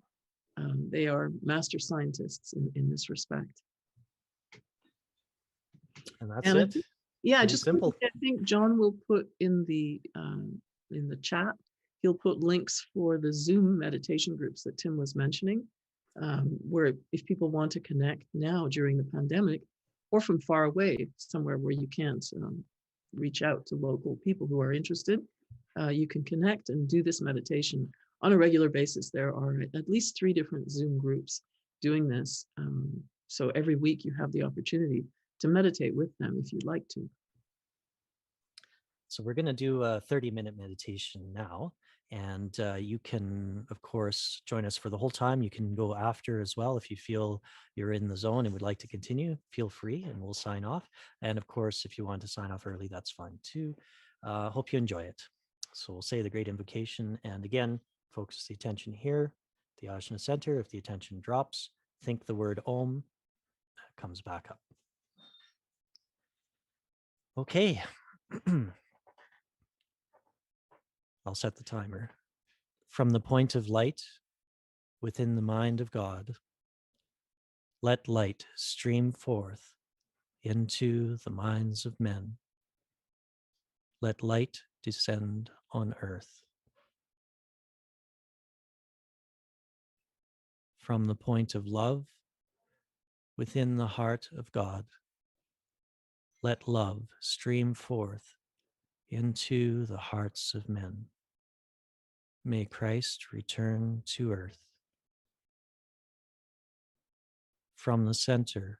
They are master scientists in this respect.
And that's it.
Yeah,
Pretty
just quickly,
simple.
I think John will put in the chat, he'll put links for the Zoom meditation groups that Tim was mentioning, where if people want to connect now during the pandemic or from far away, somewhere where you can't reach out to local people who are interested, you can connect and do this meditation on a regular basis. There are at least 3 different Zoom groups doing this. So every week you have the opportunity to meditate with them if you'd like to.
So we're going to do a 30-minute meditation now. And you can, of course, join us for the whole time. You can go after as well. If you feel you're in the zone and would like to continue, feel free and we'll sign off. And of course, if you want to sign off early, that's fine too. Hope you enjoy it. So we'll say the great invocation. And again, focus the attention here, the Ajna center. If the attention drops, think the word Om, comes back up. Okay. I'll set the timer. From the point of light within the mind of God, let light stream forth into the minds of men. Let light descend on earth. From the point of love within the heart of God, let love stream forth into the hearts of men. May Christ return to earth. From the center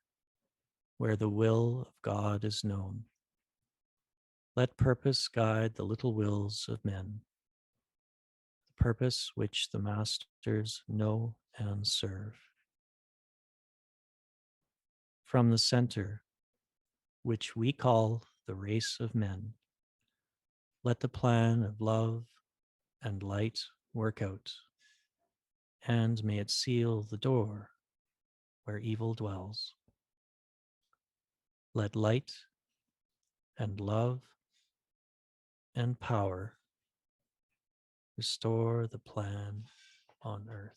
where the will of God is known, let purpose guide the little wills of men, the purpose which the masters know and serve. From the center, which we call the race of men, let the plan of love and light work out, and may it seal the door where evil dwells. Let light and love and power restore the plan on earth.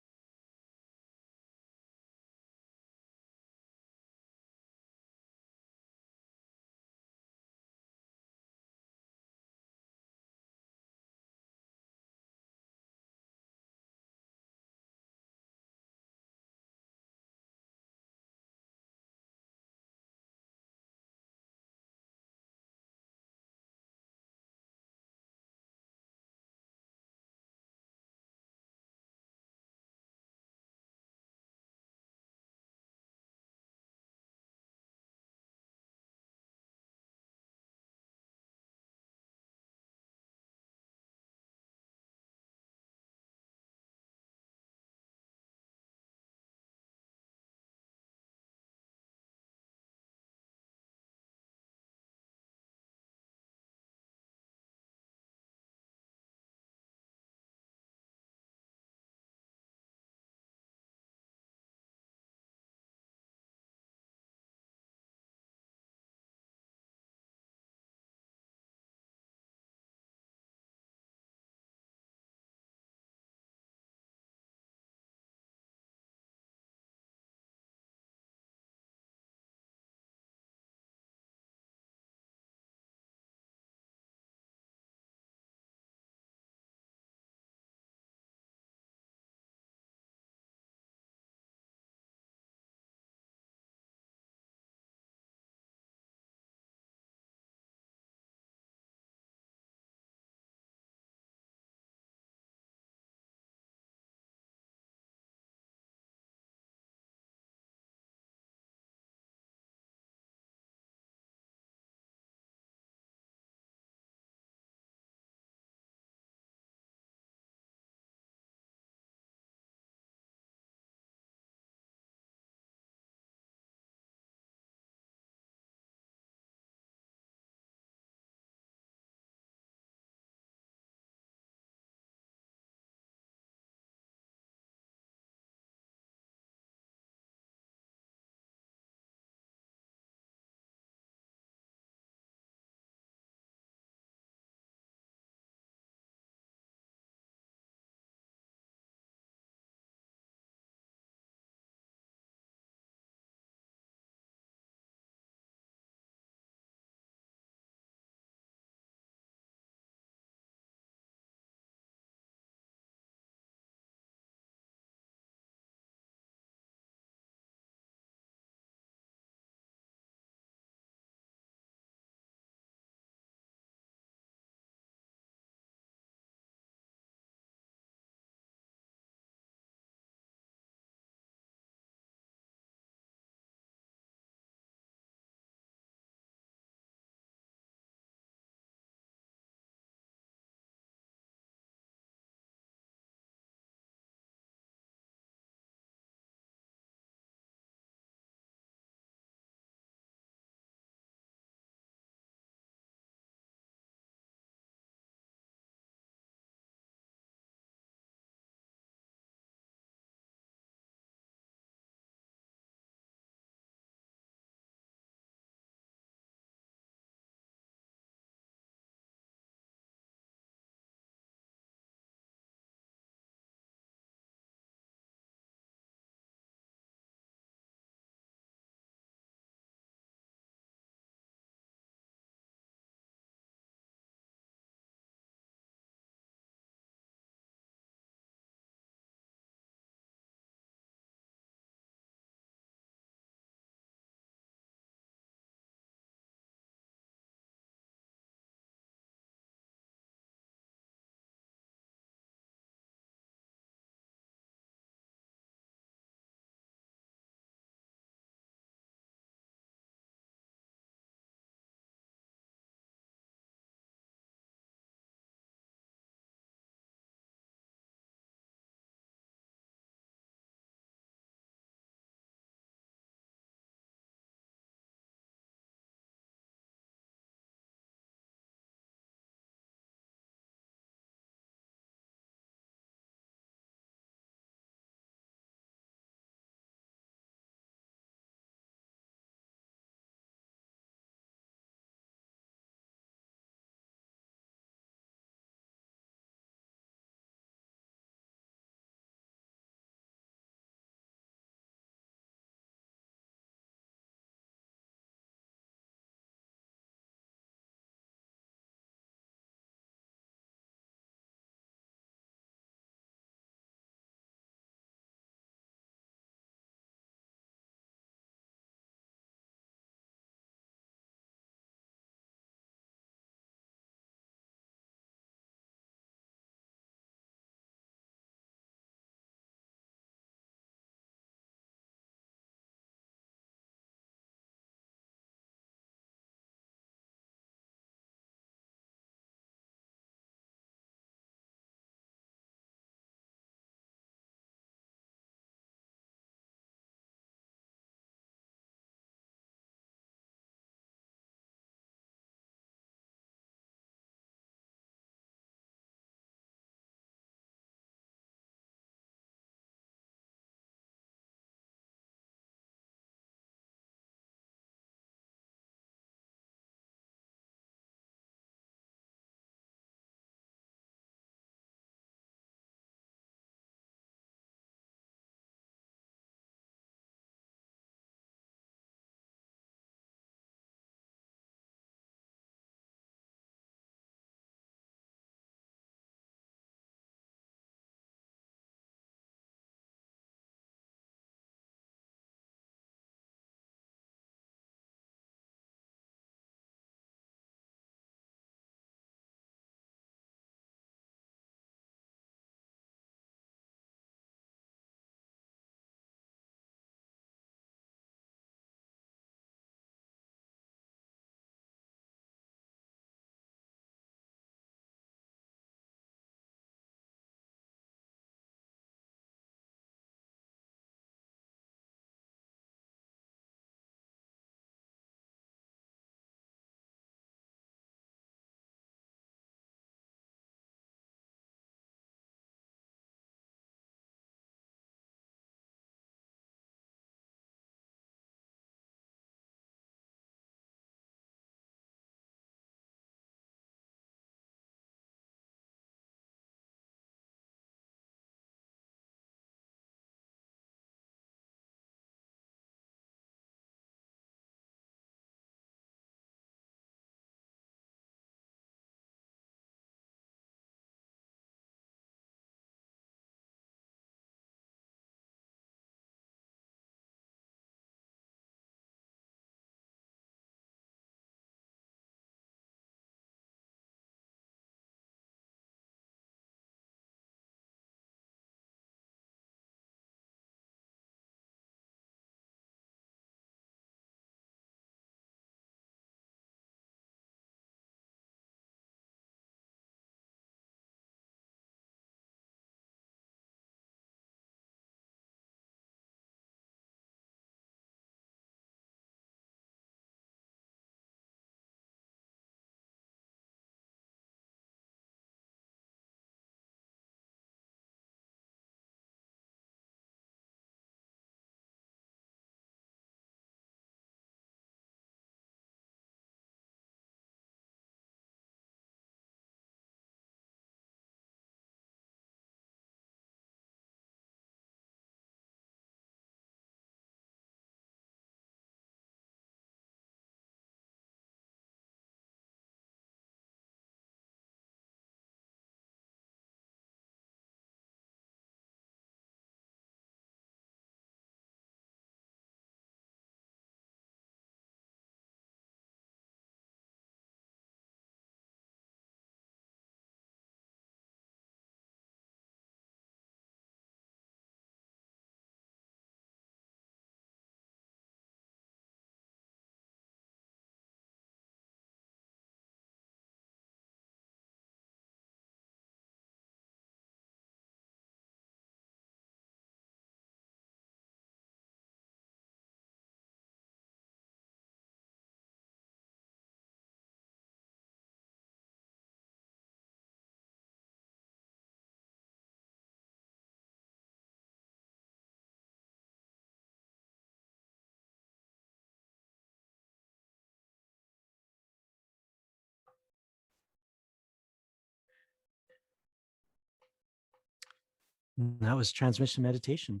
And that was transmission meditation.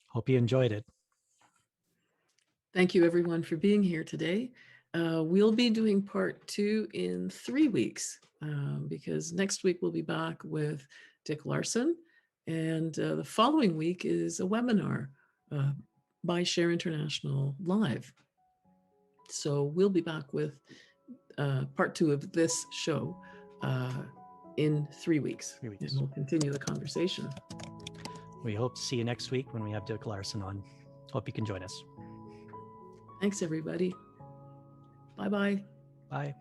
Hope you enjoyed it.
Thank you, everyone, for being here today. We'll be doing part 2 in 3 weeks because next week we'll be back with Dick Larson. And the following week is a webinar by Share International Live. So we'll be back with part 2 of this show in 3 weeks.
3 weeks.
And we'll continue the conversation.
We hope to see you next week when we have Dick Larson on. Hope you can join us.
Thanks, everybody. Bye-bye.
Bye.